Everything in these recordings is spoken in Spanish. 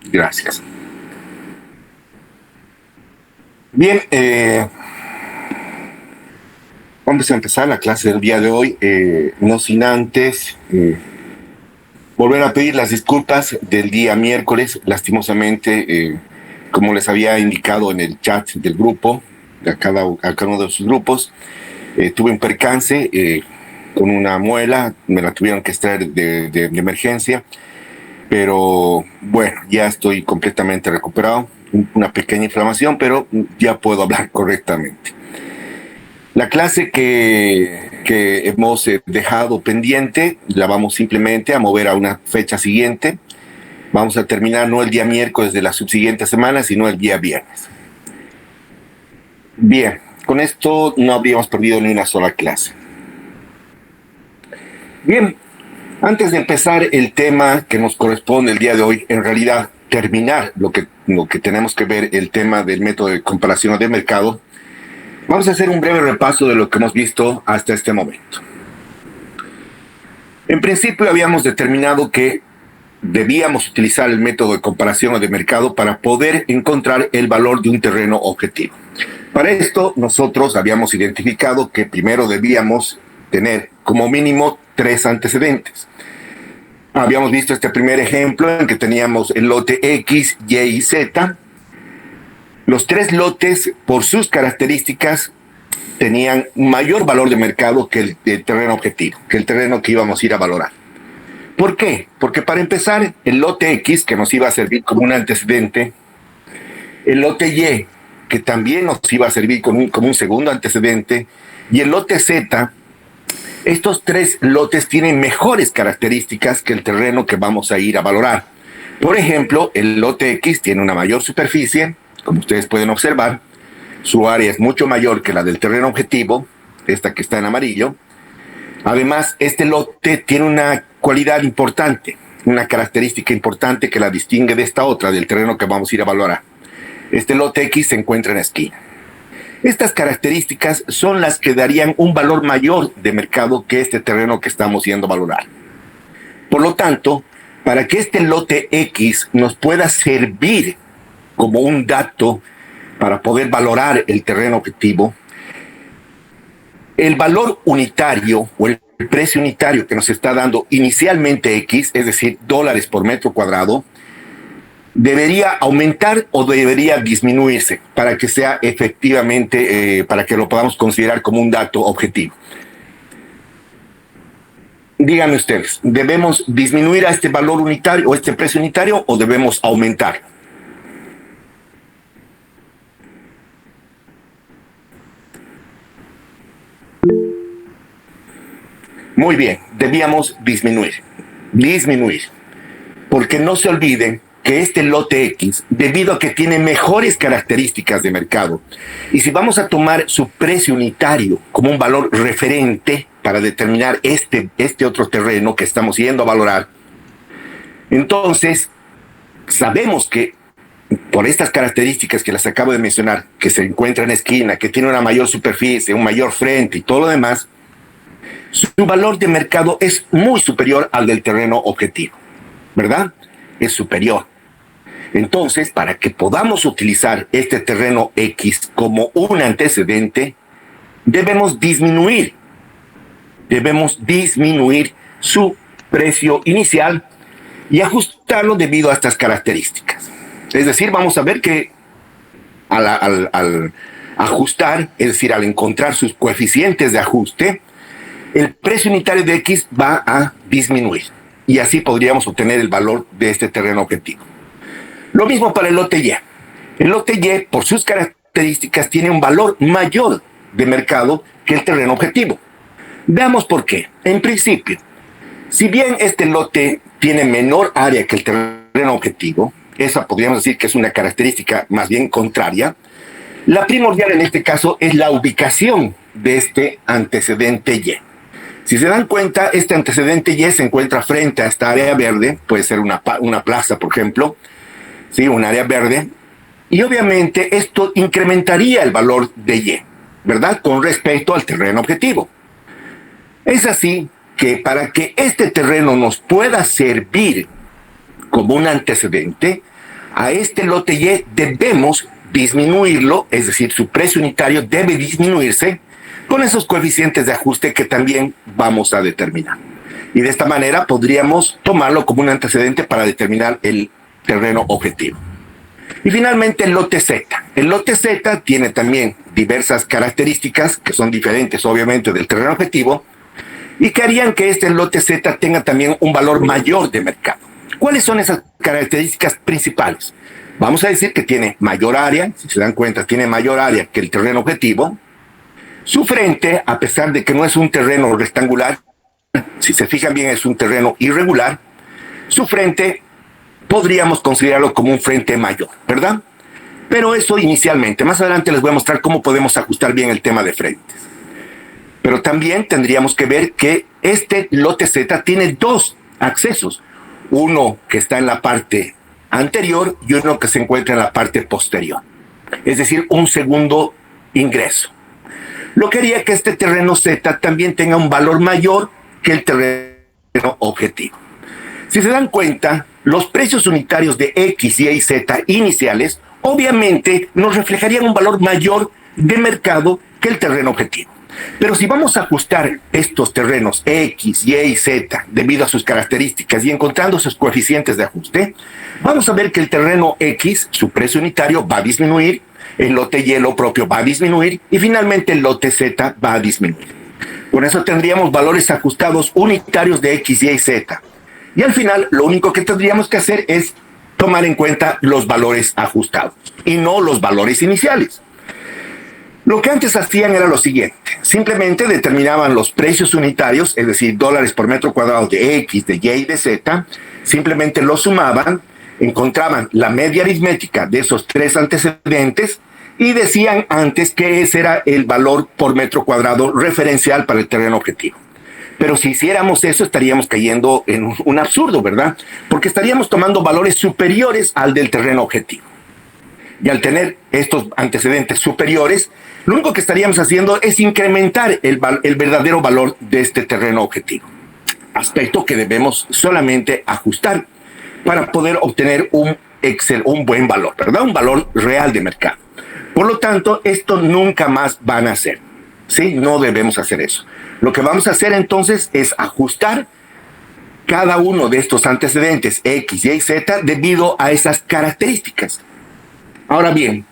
Gracias. Bien, vamos a empezar la clase del día de hoy, no sin antes volver a pedir las disculpas del día miércoles. Lastimosamente, como les había indicado en el chat del grupo, a cada uno de sus grupos, tuve un percance con una muela, me la tuvieron que extraer de emergencia, pero bueno, ya estoy completamente recuperado, una pequeña inflamación, pero ya puedo hablar correctamente. La clase que hemos dejado pendiente la vamos simplemente a mover a una fecha siguiente. Vamos a terminar no el día miércoles de la subsiguiente semana, sino el día viernes. Bien, con esto no habríamos perdido ni una sola clase. Bien, antes de empezar el tema que nos corresponde el día de hoy, en realidad terminar lo que tenemos que ver, el tema del método de comparación de mercado, vamos a hacer un breve repaso de lo que hemos visto hasta este momento. En principio habíamos determinado que debíamos utilizar el método de comparación de mercado para poder encontrar el valor de un terreno objetivo. Para esto nosotros habíamos identificado que primero debíamos tener como mínimo 3 antecedentes. Habíamos visto este primer ejemplo en que teníamos el lote X, Y y Z. Los 3 lotes, por sus características, tenían mayor valor de mercado que el terreno objetivo, que el terreno que íbamos a ir a valorar. ¿Por qué? Porque para empezar, el lote X, que nos iba a servir como un antecedente, el lote Y, que también nos iba a servir como un segundo antecedente, y el lote Z, estos 3 lotes tienen mejores características que el terreno que vamos a ir a valorar. Por ejemplo, el lote X tiene una mayor superficie, como ustedes pueden observar, su área es mucho mayor que la del terreno objetivo, esta que está en amarillo. Además, este lote tiene una cualidad importante, una característica importante que la distingue de esta otra, del terreno que vamos a ir a valorar. Este lote X se encuentra en la esquina. Estas características son las que darían un valor mayor de mercado que este terreno que estamos yendo a valorar. Por lo tanto, para que este lote X nos pueda servir como un dato para poder valorar el terreno objetivo, el valor unitario o el precio unitario que nos está dando inicialmente X, es decir, dólares por metro cuadrado, debería aumentar o debería disminuirse para que sea efectivamente, para que lo podamos considerar como un dato objetivo. Díganme ustedes, ¿debemos disminuir a este valor unitario o este precio unitario o debemos aumentar? Muy bien, debíamos disminuir, porque no se olviden que este lote X, debido a que tiene mejores características de mercado, y si vamos a tomar su precio unitario como un valor referente para determinar este otro terreno que estamos yendo a valorar, entonces sabemos que por estas características que las acabo de mencionar, que se encuentra en la esquina, que tiene una mayor superficie, un mayor frente y todo lo demás, su valor de mercado es muy superior al del terreno objetivo, ¿verdad? Es superior. Entonces, para que podamos utilizar este terreno X como un antecedente, debemos disminuir su precio inicial y ajustarlo debido a estas características. Es decir, vamos a ver que al ajustar, es decir, al encontrar sus coeficientes de ajuste, el precio unitario de X va a disminuir y así podríamos obtener el valor de este terreno objetivo. Lo mismo para el lote Y. El lote Y, por sus características, tiene un valor mayor de mercado que el terreno objetivo. Veamos por qué. En principio, si bien este lote tiene menor área que el terreno objetivo, esa podríamos decir que es una característica más bien contraria, la primordial en este caso es la ubicación de este antecedente Y. Si se dan cuenta, este antecedente Y se encuentra frente a esta área verde, puede ser una plaza, por ejemplo, ¿sí? Un área verde, y obviamente esto incrementaría el valor de Y, ¿verdad? Con respecto al terreno objetivo. Es así que para que este terreno nos pueda servir como un antecedente, a este lote Y debemos disminuirlo, es decir, su precio unitario debe disminuirse con esos coeficientes de ajuste que también vamos a determinar. Y de esta manera podríamos tomarlo como un antecedente para determinar el terreno objetivo. Y finalmente el lote Z. El lote Z tiene también diversas características que son diferentes obviamente del terreno objetivo y que harían que este lote Z tenga también un valor mayor de mercado. ¿Cuáles son esas características principales? Vamos a decir que tiene mayor área, si se dan cuenta, tiene mayor área que el terreno objetivo. Su frente, a pesar de que no es un terreno rectangular, si se fijan bien es un terreno irregular, su frente podríamos considerarlo como un frente mayor, ¿verdad? Pero eso inicialmente. Más adelante les voy a mostrar cómo podemos ajustar bien el tema de frentes. Pero también tendríamos que ver que este lote Z tiene dos accesos. Uno que está en la parte anterior y uno que se encuentra en la parte posterior. Es decir, un segundo ingreso. Lo que haría que este terreno Z también tenga un valor mayor que el terreno objetivo. Si se dan cuenta, los precios unitarios de X, Y y Z iniciales obviamente nos reflejarían un valor mayor de mercado que el terreno objetivo. Pero si vamos a ajustar estos terrenos X, Y y Z debido a sus características y encontrando sus coeficientes de ajuste, vamos a ver que el terreno X, su precio unitario va a disminuir, el lote Y, lo propio, va a disminuir y finalmente el lote Z va a disminuir. Con eso tendríamos valores ajustados unitarios de X, Y y Z. Y al final lo único que tendríamos que hacer es tomar en cuenta los valores ajustados y no los valores iniciales. Lo que antes hacían era lo siguiente, simplemente determinaban los precios unitarios, es decir, dólares por metro cuadrado de X, de Y y de Z, simplemente los sumaban, encontraban la media aritmética de esos tres antecedentes y decían antes que ese era el valor por metro cuadrado referencial para el terreno objetivo. Pero si hiciéramos eso estaríamos cayendo en un absurdo, ¿verdad? Porque estaríamos tomando valores superiores al del terreno objetivo. Y al tener estos antecedentes superiores, lo único que estaríamos haciendo es incrementar el verdadero valor de este terreno objetivo. Aspecto que debemos solamente ajustar para poder obtener un buen valor, ¿verdad? Un valor real de mercado. Por lo tanto, esto nunca más van a hacer. ¿Sí? No debemos hacer eso. Lo que vamos a hacer entonces es ajustar cada uno de estos antecedentes X, Y y Z debido a esas características. Ahora bien,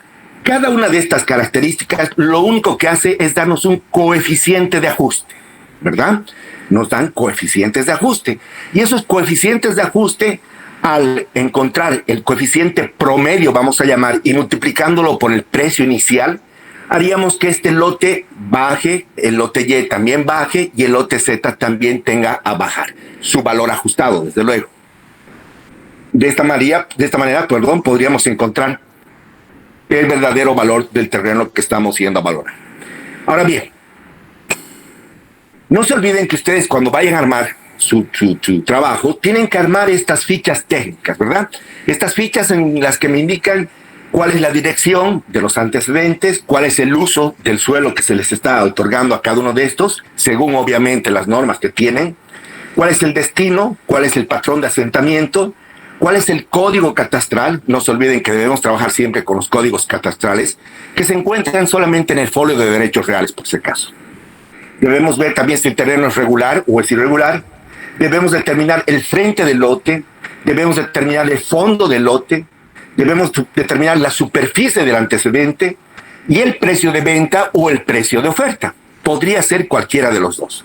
cada una de estas características lo único que hace es darnos un coeficiente de ajuste, ¿verdad? Nos dan coeficientes de ajuste. Y esos coeficientes de ajuste, al encontrar el coeficiente promedio, vamos a llamar, y multiplicándolo por el precio inicial, haríamos que este lote baje, el lote Y también baje y el lote Z también tenga a bajar su valor ajustado, desde luego. De esta manera, podríamos encontrar el verdadero valor del terreno que estamos yendo a valorar. Ahora bien, no se olviden que ustedes cuando vayan a armar su trabajo, tienen que armar estas fichas técnicas, ¿verdad? Estas fichas en las que me indican cuál es la dirección de los antecedentes, cuál es el uso del suelo que se les está otorgando a cada uno de estos, según obviamente las normas que tienen, cuál es el destino, cuál es el patrón de asentamiento, cuál es el código catastral. No se olviden que debemos trabajar siempre con los códigos catastrales, que se encuentran solamente en el folio de derechos reales, por si acaso. Debemos ver también si el terreno es regular o es irregular. Debemos determinar el frente del lote, debemos determinar el fondo del lote, debemos determinar la superficie del antecedente y el precio de venta o el precio de oferta. Podría ser cualquiera de los dos.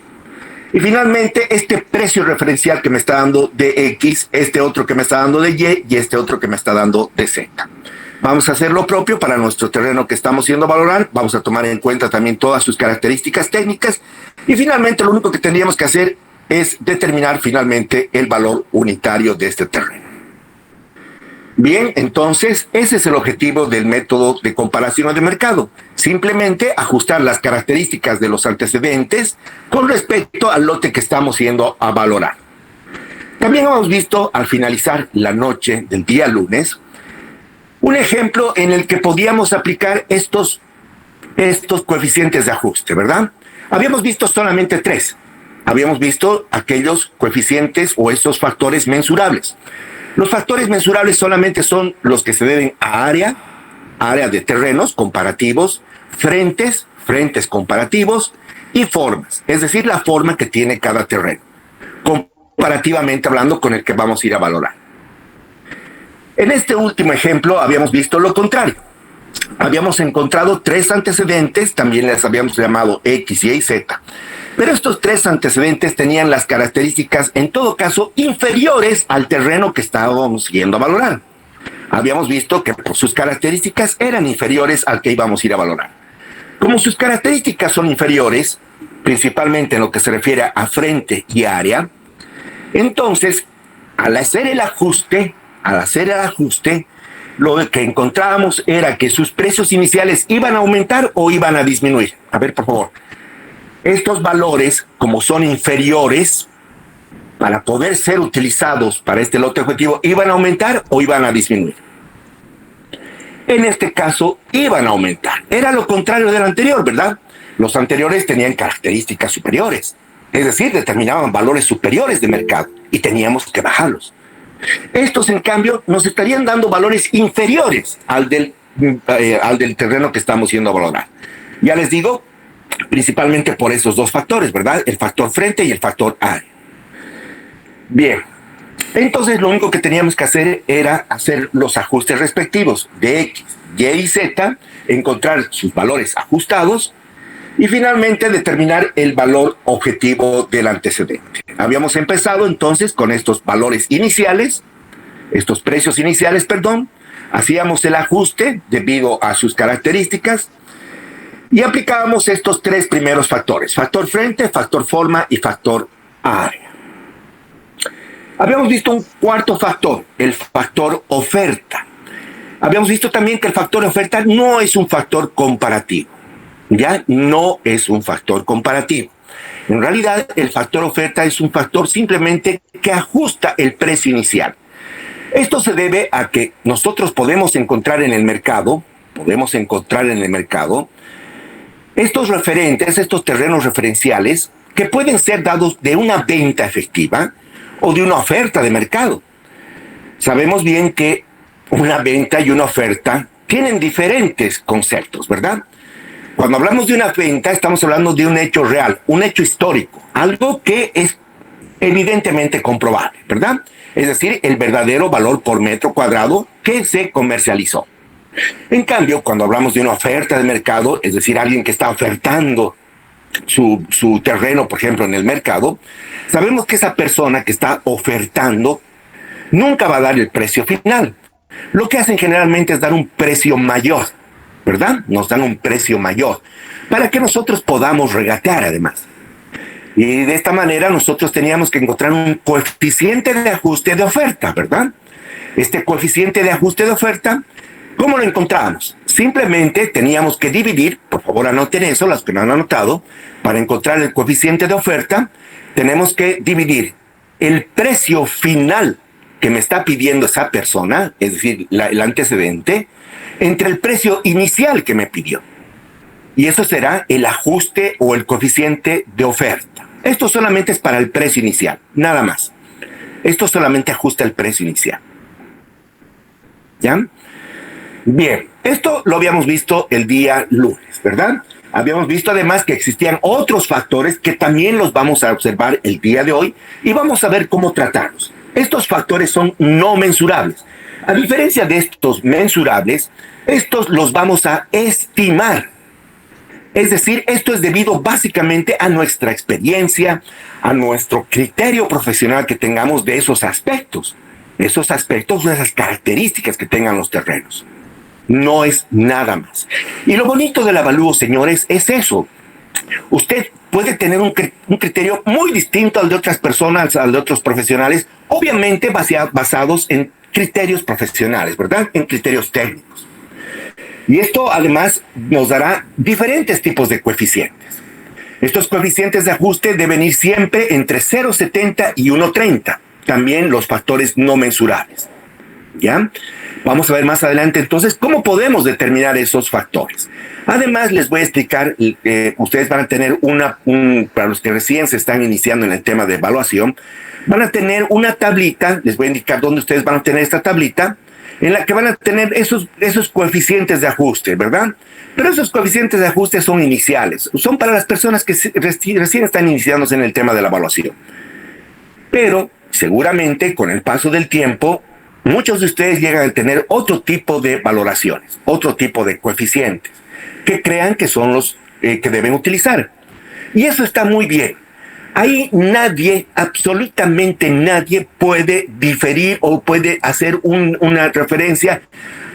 Y finalmente, este precio referencial que me está dando de X, este otro que me está dando de Y este otro que me está dando de Z. Vamos a hacer lo propio para nuestro terreno que estamos yendo a valorar. Vamos a tomar en cuenta también todas sus características técnicas. Y finalmente, lo único que tendríamos que hacer es determinar finalmente el valor unitario de este terreno. Bien, entonces ese es el objetivo del método de comparación de mercado. Simplemente ajustar las características de los antecedentes con respecto al lote que estamos yendo a valorar. También hemos visto al finalizar la noche del día lunes un ejemplo en el que podíamos aplicar estos coeficientes de ajuste, ¿verdad? Habíamos visto solamente tres. Habíamos visto aquellos coeficientes o estos factores mensurables. Los factores mensurables solamente son los que se deben a área de terrenos comparativos, frentes comparativos y formas, es decir, la forma que tiene cada terreno, comparativamente hablando con el que vamos a ir a valorar. En este último ejemplo habíamos visto lo contrario. Habíamos encontrado tres antecedentes, también les habíamos llamado X, Y y Z. Pero estos tres antecedentes tenían las características, en todo caso, inferiores al terreno que estábamos yendo a valorar. Habíamos visto que por sus características eran inferiores al que íbamos a ir a valorar. Como sus características son inferiores, principalmente en lo que se refiere a frente y área, entonces, al hacer el ajuste, lo que encontrábamos era que sus precios iniciales iban a aumentar o iban a disminuir. A ver, por favor. Estos valores, como son inferiores, para poder ser utilizados para este lote objetivo, ¿iban a aumentar o iban a disminuir? En este caso, iban a aumentar. Era lo contrario del anterior, ¿verdad? Los anteriores tenían características superiores, es decir, determinaban valores superiores de mercado y teníamos que bajarlos. Estos, en cambio, nos estarían dando valores inferiores al del terreno que estamos yendo a valorar. Ya les digo, principalmente por esos dos factores, ¿verdad? El factor frente y el factor área. Bien, entonces lo único que teníamos que hacer era hacer los ajustes respectivos de X, Y y Z, encontrar sus valores ajustados y finalmente determinar el valor objetivo del antecedente. Habíamos empezado entonces con estos valores iniciales, estos precios iniciales, hacíamos el ajuste debido a sus características y aplicábamos estos tres primeros factores: factor frente, factor forma y factor área. Habíamos visto un cuarto factor, el factor oferta. Habíamos visto también que el factor oferta no es un factor comparativo. Ya no es un factor comparativo. En realidad, el factor oferta es un factor simplemente que ajusta el precio inicial. Esto se debe a que nosotros podemos encontrar en el mercado estos referentes, estos terrenos referenciales que pueden ser dados de una venta efectiva o de una oferta de mercado. Sabemos bien que una venta y una oferta tienen diferentes conceptos, ¿verdad? Cuando hablamos de una venta, estamos hablando de un hecho real, un hecho histórico, algo que es evidentemente comprobable, ¿verdad? Es decir, el verdadero valor por metro cuadrado que se comercializó. En cambio, cuando hablamos de una oferta de mercado, es decir, alguien que está ofertando su terreno, por ejemplo, en el mercado, sabemos que esa persona que está ofertando nunca va a dar el precio final. Lo que hacen generalmente es dar un precio mayor, ¿verdad? Nos dan un precio mayor para que nosotros podamos regatear además. Y de esta manera nosotros teníamos que encontrar un coeficiente de ajuste de oferta, ¿verdad? Este coeficiente de ajuste de oferta, ¿cómo lo encontramos? Simplemente teníamos que dividir, por favor anoten eso, las que no han anotado, para encontrar el coeficiente de oferta, tenemos que dividir el precio final que me está pidiendo esa persona, es decir, el antecedente, entre el precio inicial que me pidió. Y eso será el ajuste o el coeficiente de oferta. Esto solamente es para el precio inicial, nada más. Esto solamente ajusta el precio inicial. ¿Ya? Bien, esto lo habíamos visto el día lunes, ¿verdad? Habíamos visto además que existían otros factores que también los vamos a observar el día de hoy y vamos a ver cómo tratarlos. Estos factores son no mensurables. A diferencia de estos mensurables, estos los vamos a estimar. Es decir, esto es debido básicamente a nuestra experiencia, a nuestro criterio profesional que tengamos de esos aspectos, de esas características que tengan los terrenos. No es nada más. Y lo bonito del avalúo, señores, es eso. Usted puede tener un criterio muy distinto al de otras personas, al de otros profesionales, obviamente basados en criterios profesionales, ¿verdad? En criterios técnicos. Y esto además nos dará diferentes tipos de coeficientes. Estos coeficientes de ajuste deben ir siempre entre 0,70 y 1,30. También los factores no mensurables. ¿Ya? Vamos a ver más adelante entonces cómo podemos determinar esos factores. Además, les voy a explicar, ustedes van a tener para los que recién se están iniciando en el tema de evaluación, van a tener una tablita, les voy a indicar dónde ustedes van a tener esta tablita, en la que van a tener esos coeficientes de ajuste, ¿verdad? Pero esos coeficientes de ajuste son iniciales, son para las personas que recién están iniciándose en el tema de la evaluación. Pero seguramente con el paso del tiempo, muchos de ustedes llegan a tener otro tipo de valoraciones, otro tipo de coeficientes, que crean que son los que deben utilizar. Y eso está muy bien. Ahí nadie, absolutamente nadie puede diferir o puede hacer una referencia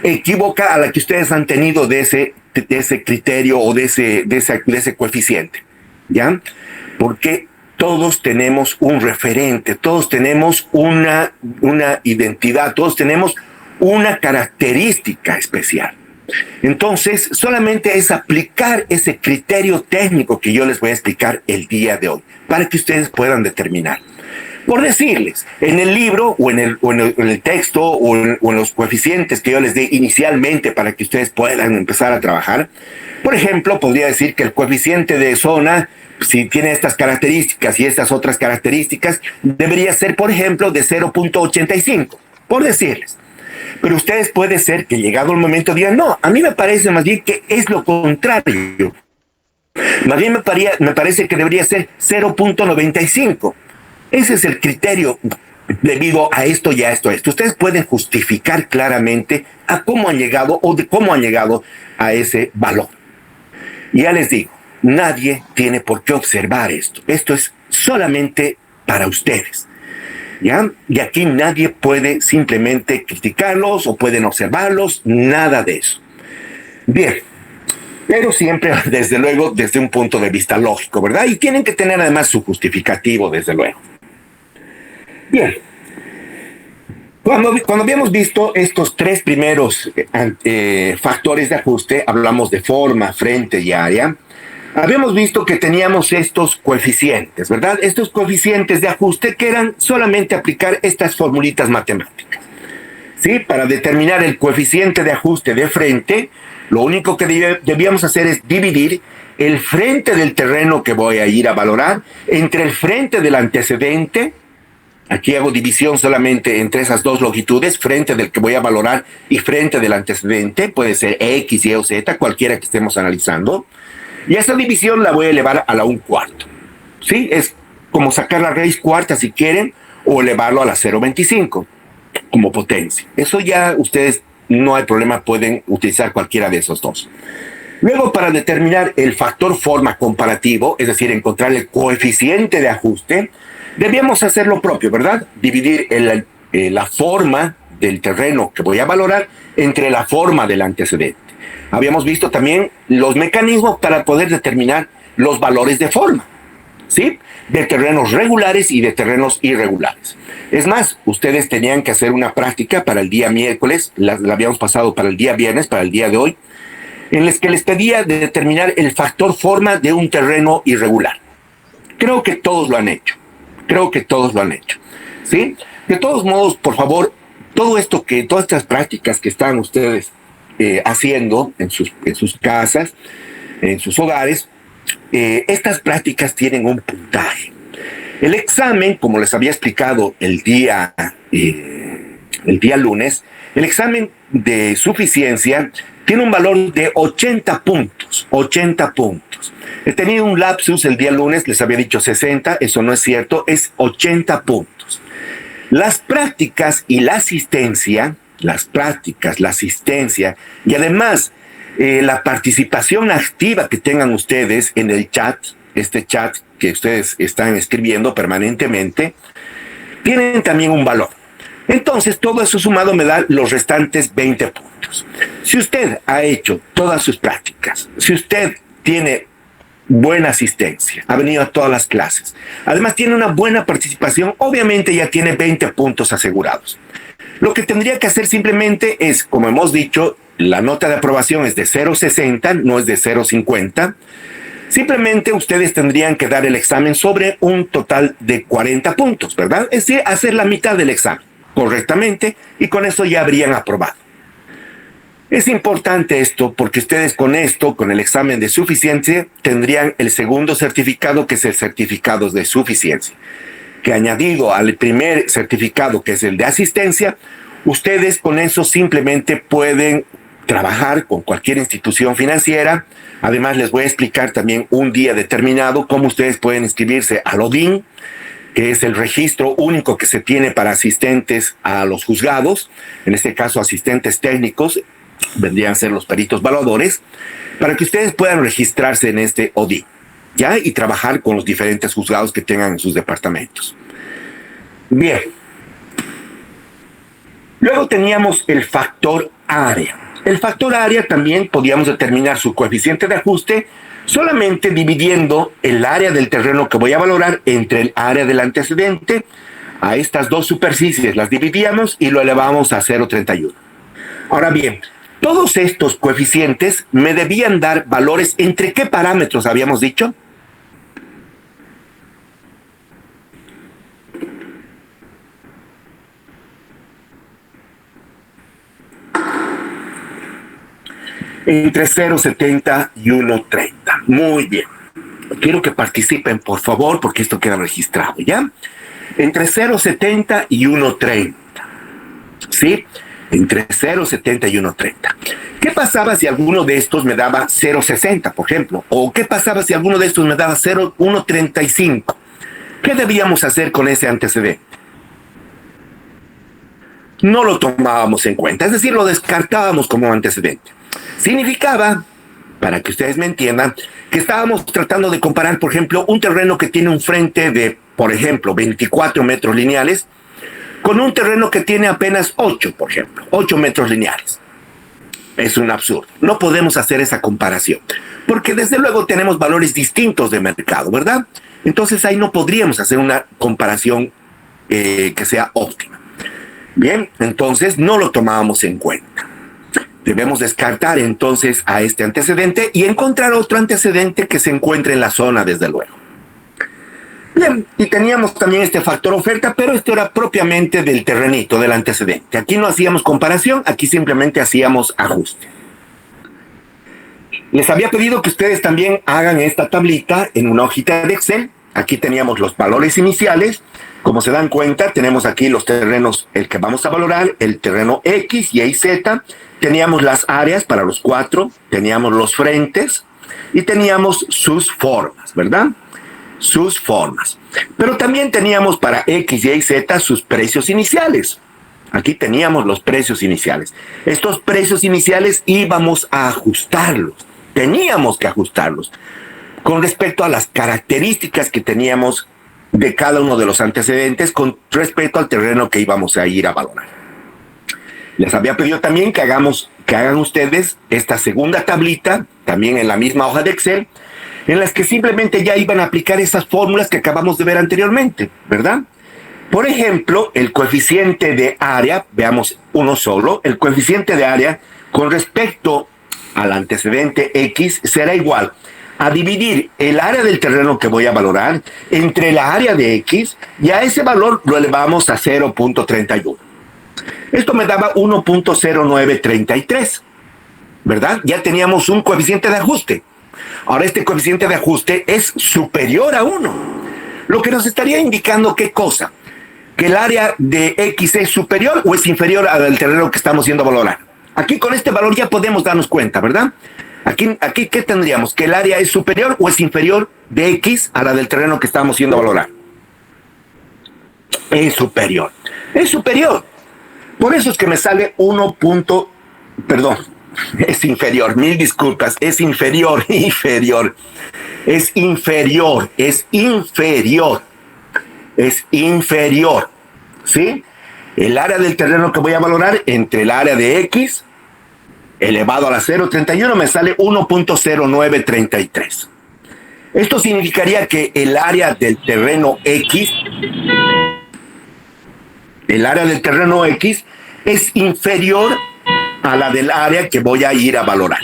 equívoca a la que ustedes han tenido de ese criterio o de ese coeficiente, ¿ya? Porque todos tenemos un referente, todos tenemos una identidad, todos tenemos una característica especial. Entonces, solamente es aplicar ese criterio técnico que yo les voy a explicar el día de hoy, para que ustedes puedan determinar. Por decirles, en el libro o en el texto o en los coeficientes que yo les dé inicialmente para que ustedes puedan empezar a trabajar, por ejemplo, podría decir que el coeficiente de zona, si tiene estas características y estas otras características, debería ser, por ejemplo, de 0.85, por decirles. Pero ustedes puede ser que llegado el momento digan, no, a mí me parece más bien que es lo contrario. Más bien me parece que debería ser 0.95. Ese es el criterio debido a esto y a esto, a esto. Ustedes pueden justificar claramente a cómo han llegado o de cómo han llegado a ese valor. Y ya les digo, nadie tiene por qué observar esto. Esto es solamente para ustedes. ¿Ya? Y aquí nadie puede simplemente criticarlos o pueden observarlos, nada de eso. Bien, pero siempre, desde luego, desde un punto de vista lógico, ¿verdad? Y tienen que tener además su justificativo, desde luego. Bien, cuando habíamos visto estos tres primeros factores de ajuste, hablamos de forma, frente y área, habíamos visto que teníamos estos coeficientes, ¿verdad? Estos coeficientes de ajuste que eran solamente aplicar estas formulitas matemáticas. ¿Sí? Para determinar el coeficiente de ajuste de frente, lo único que debíamos hacer es dividir el frente del terreno que voy a ir a valorar entre el frente del antecedente. Aquí hago división solamente entre esas dos longitudes, frente del que voy a valorar y frente del antecedente, puede ser X, Y o Z, cualquiera que estemos analizando. Y esa división la voy a elevar a la 1/4. ¿Sí? Es como sacar la raíz cuarta si quieren, o elevarlo a la 0.25 como potencia. Eso ya ustedes, no hay problema, pueden utilizar cualquiera de esos dos. Luego, para determinar el factor forma comparativo, es decir, encontrar el coeficiente de ajuste, debíamos hacer lo propio, ¿verdad? Dividir la forma del terreno que voy a valorar entre la forma del antecedente. Habíamos visto también los mecanismos para poder determinar los valores de forma, ¿sí? De terrenos regulares y de terrenos irregulares. Es más, ustedes tenían que hacer una práctica para el día miércoles, la habíamos pasado para el día viernes, para el día de hoy, en las que les pedía de determinar el factor forma de un terreno irregular. Creo que todos lo han hecho. ¿Sí? De todos modos, por favor, todas estas prácticas que están ustedes haciendo en sus casas, en sus hogares, estas prácticas tienen un puntaje. El examen, como les había explicado el día lunes, el examen de suficiencia tiene un valor de 80 puntos. 80 puntos. He tenido un lapsus el día lunes, les había dicho 60, eso no es cierto, es 80 puntos. Las prácticas y la asistencia, y además la participación activa que tengan ustedes en el chat, este chat que ustedes están escribiendo permanentemente, tienen también un valor. Entonces, todo eso sumado me da los restantes 20 puntos. Si usted ha hecho todas sus prácticas, si usted tiene buena asistencia, ha venido a todas las clases, además tiene una buena participación, obviamente ya tiene 20 puntos asegurados. Lo que tendría que hacer simplemente es, como hemos dicho, la nota de aprobación es de 0.60, no es de 0.50. Simplemente ustedes tendrían que dar el examen sobre un total de 40 puntos, ¿verdad? Es decir, hacer la mitad del examen, correctamente y con eso ya habrían aprobado. Es importante esto porque ustedes con esto, con el examen de suficiencia, tendrían el segundo certificado, que es el certificado de suficiencia, que añadido al primer certificado, que es el de asistencia, ustedes con eso simplemente pueden trabajar con cualquier institución financiera. Además, les voy a explicar también un día determinado cómo ustedes pueden inscribirse al ODIN, que es el registro único que se tiene para asistentes a los juzgados, en este caso asistentes técnicos, vendrían a ser los peritos evaluadores, para que ustedes puedan registrarse en este ODIN, ¿ya? Y trabajar con los diferentes juzgados que tengan en sus departamentos. Bien. Luego teníamos el factor área. El factor área también podíamos determinar su coeficiente de ajuste solamente dividiendo el área del terreno que voy a valorar entre el área del antecedente. A estas dos superficies las dividíamos y lo elevamos a 0,31. Ahora bien, todos estos coeficientes me debían dar valores. ¿Entre qué parámetros habíamos dicho? Entre 0,70 y 1,30. Muy bien. Quiero que participen, por favor, porque esto queda registrado, ¿ya? Entre 0,70 y 1,30. ¿Sí? Entre 0,70 y 1,30. ¿Qué pasaba si alguno de estos me daba 0,60, por ejemplo? ¿O qué pasaba si alguno de estos me daba 1,35? ¿Qué debíamos hacer con ese antecedente? No lo tomábamos en cuenta, es decir, lo descartábamos como antecedente. Significaba, para que ustedes me entiendan, que estábamos tratando de comparar, por ejemplo, un terreno que tiene un frente de, por ejemplo, 24 metros lineales, con un terreno que tiene apenas 8, por ejemplo, 8 metros lineales. Es un absurdo. No podemos hacer esa comparación, porque desde luego tenemos valores distintos de mercado, ¿verdad? Entonces ahí no podríamos hacer una comparación que sea óptima. Bien, entonces no lo tomábamos en cuenta. Debemos descartar entonces a este antecedente y encontrar otro antecedente que se encuentre en la zona, desde luego. Bien, y teníamos también este factor oferta, pero esto era propiamente del terrenito, del antecedente. Aquí no hacíamos comparación, aquí simplemente hacíamos ajuste. Les había pedido que ustedes también hagan esta tablita en una hojita de Excel. Aquí teníamos los valores iniciales. Como se dan cuenta, tenemos aquí los terrenos, el que vamos a valorar, el terreno X, Y y Z. Teníamos las áreas para los 4, teníamos los frentes y teníamos sus formas, ¿verdad? Sus formas. Pero también teníamos para X, Y y Z sus precios iniciales. Aquí teníamos los precios iniciales. Estos precios iniciales íbamos a ajustarlos. Teníamos que ajustarlos con respecto a las características que teníamos de cada uno de los antecedentes con respecto al terreno que íbamos a ir a valorar. Les había pedido también que hagan ustedes esta segunda tablita, también en la misma hoja de Excel, en las que simplemente ya iban a aplicar esas fórmulas que acabamos de ver anteriormente, ¿verdad? Por ejemplo, el coeficiente de área, veamos uno solo, el coeficiente de área con respecto al antecedente X será igual a dividir el área del terreno que voy a valorar entre la área de X y a ese valor lo elevamos a 0,31. Esto me daba 1,0933, ¿verdad? Ya teníamos un coeficiente de ajuste. Ahora este coeficiente de ajuste es superior a 1, lo que nos estaría indicando ¿qué cosa? Que el área de X es superior o es inferior al terreno que estamos yendo a valorar. Aquí con este valor ya podemos darnos cuenta, ¿verdad? Aquí ¿qué tendríamos? ¿Que el área es superior o es inferior de X a la del terreno que estamos yendo a valorar? Es superior. Es superior. Por eso es que me sale es inferior, mil disculpas, es inferior, es inferior, ¿sí? El área del terreno que voy a valorar entre el área de X elevado a la 0,31 me sale 1,0933. Esto significaría que el área del terreno X, es inferior a la del área que voy a ir a valorar.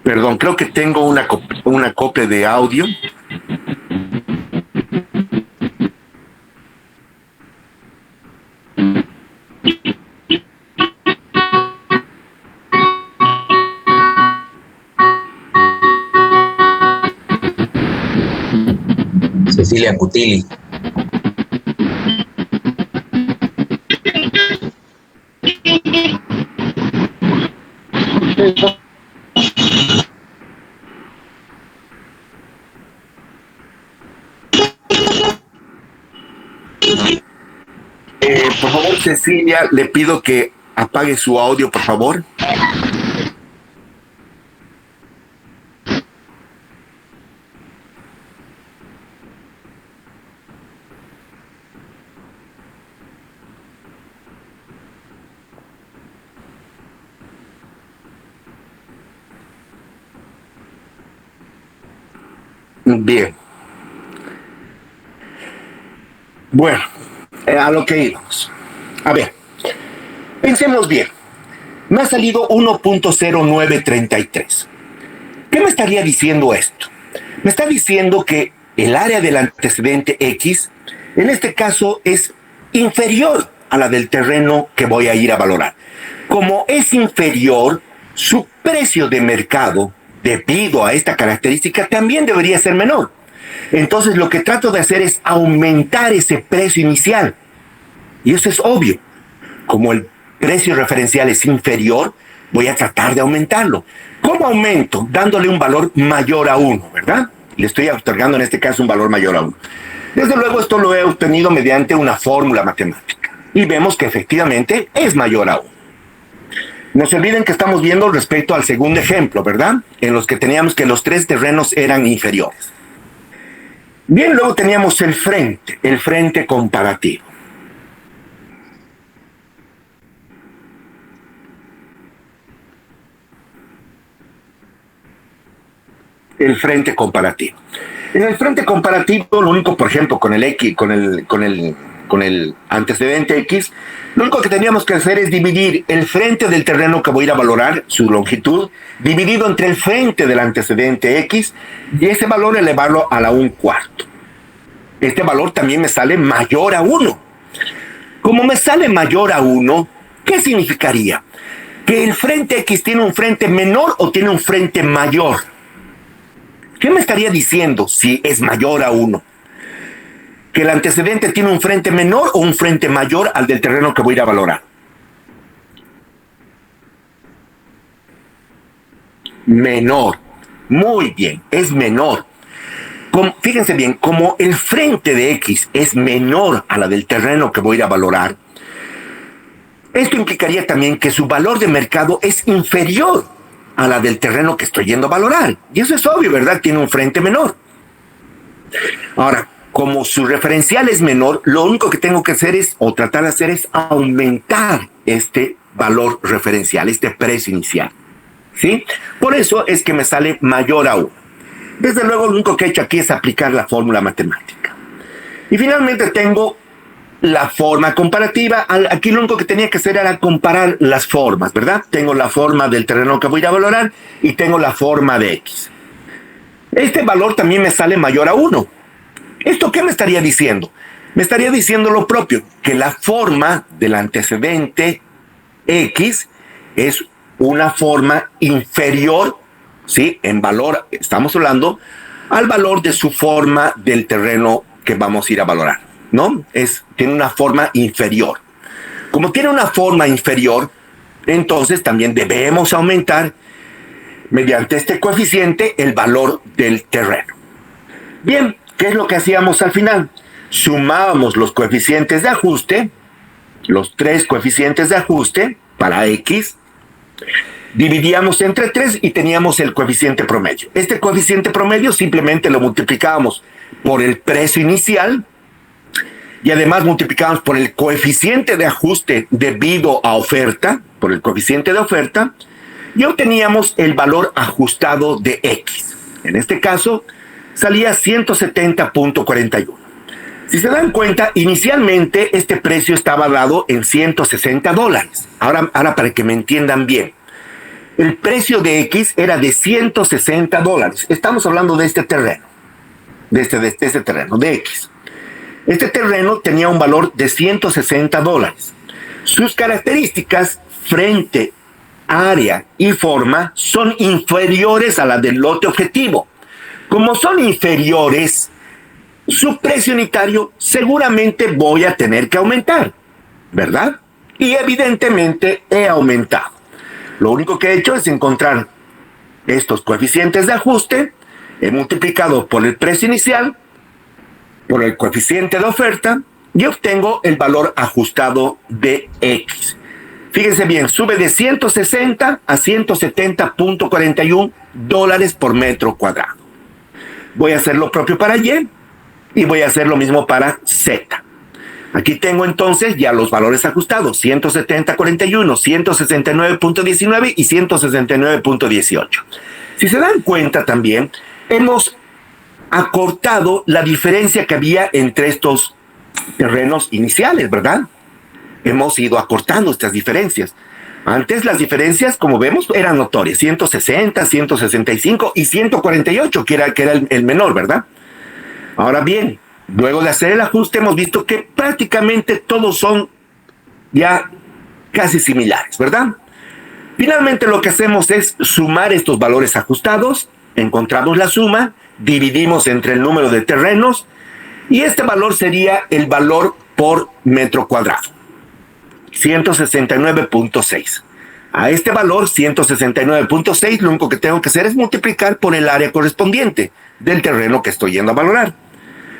Perdón, creo que tengo una copia de audio. Cecilia Cutili. Por favor, Cecilia, le pido que apague su audio, por favor. Bien. Bueno, a lo que íbamos. A ver, pensemos bien. Me ha salido 1.0933. ¿Qué me estaría diciendo esto? Me está diciendo que el área del antecedente X, en este caso, es inferior a la del terreno que voy a ir a valorar. Como es inferior, su precio de mercado, debido a esta característica, también debería ser menor. Entonces lo que trato de hacer es aumentar ese precio inicial. Y eso es obvio. Como el precio referencial es inferior, voy a tratar de aumentarlo. ¿Cómo aumento? Dándole un valor mayor a 1, ¿verdad? Le estoy otorgando en este caso un valor mayor a 1. Desde luego esto lo he obtenido mediante una fórmula matemática. Y vemos que efectivamente es mayor a 1. No se olviden que estamos viendo respecto al segundo ejemplo, ¿verdad? En los que teníamos que los tres terrenos eran inferiores. Bien, luego teníamos el frente comparativo. El frente comparativo. En el frente comparativo, lo único, por ejemplo, con el X, con el antecedente X, lo único que teníamos que hacer es dividir el frente del terreno que voy a ir a valorar, su longitud, dividido entre el frente del antecedente X, y ese valor elevarlo a la 1/4. Este valor también me sale mayor a 1. Como me sale mayor a 1, ¿qué significaría? ¿Que el frente X tiene un frente menor o tiene un frente mayor? ¿Qué me estaría diciendo si es mayor a 1? ¿Que el antecedente tiene un frente menor o un frente mayor al del terreno que voy a ir a valorar? Menor. Muy bien, es menor. Fíjense bien, como el frente de X es menor a la del terreno que voy a ir a valorar, esto implicaría también que su valor de mercado es inferior a la del terreno que estoy yendo a valorar. Y eso es obvio, ¿verdad? Tiene un frente menor. Ahora, como su referencial es menor, lo único que tengo que hacer es, o tratar de hacer, es aumentar este valor referencial, este precio inicial. ¿Sí? Por eso es que me sale mayor a 1. Desde luego, lo único que he hecho aquí es aplicar la fórmula matemática. Y finalmente tengo la forma comparativa. Aquí lo único que tenía que hacer era comparar las formas, ¿verdad? Tengo la forma del terreno que voy a ir a valorar y tengo la forma de X. Este valor también me sale mayor a 1. ¿Esto qué me estaría diciendo? Me estaría diciendo lo propio, que la forma del antecedente X es una forma inferior, ¿sí? En valor, estamos hablando, al valor de su forma del terreno que vamos a ir a valorar, ¿no? Tiene una forma inferior. Como tiene una forma inferior, entonces también debemos aumentar mediante este coeficiente el valor del terreno. Bien, ¿qué es lo que hacíamos al final? Sumábamos los coeficientes de ajuste, los tres coeficientes de ajuste para X, dividíamos entre 3 y teníamos el coeficiente promedio. Este coeficiente promedio simplemente lo multiplicábamos por el precio inicial y además multiplicábamos por el coeficiente de ajuste debido a oferta, por el coeficiente de oferta, y obteníamos el valor ajustado de X. En este caso, salía 170.41. Si se dan cuenta, inicialmente este precio estaba dado en $160. Ahora para que me entiendan bien, el precio de X era de $160. Estamos hablando de este terreno, de este terreno, de X. Este terreno tenía un valor de $160. Sus características, frente, área y forma, son inferiores a las del lote objetivo. Como son inferiores, su precio unitario seguramente voy a tener que aumentar, ¿verdad? Y evidentemente he aumentado. Lo único que he hecho es encontrar estos coeficientes de ajuste, he multiplicado por el precio inicial, por el coeficiente de oferta, y obtengo el valor ajustado de X. Fíjense bien, sube de 160 a 170.41 dólares por metro cuadrado. Voy a hacer lo propio para Y y voy a hacer lo mismo para Z. Aquí tengo entonces ya los valores ajustados, 170.41, 169.19 y 169.18. Si se dan cuenta también, hemos acortado la diferencia que había entre estos terrenos iniciales, ¿verdad? Hemos ido acortando estas diferencias. Antes las diferencias, como vemos, eran notorias, 160, 165 y 148, que era el menor, ¿verdad? Ahora bien, luego de hacer el ajuste hemos visto que prácticamente todos son ya casi similares, ¿verdad? Finalmente lo que hacemos es sumar estos valores ajustados, encontramos la suma, dividimos entre el número de terrenos y este valor sería el valor por metro cuadrado, 169.6. A este valor, 169.6, lo único que tengo que hacer es multiplicar por el área correspondiente del terreno que estoy yendo a valorar.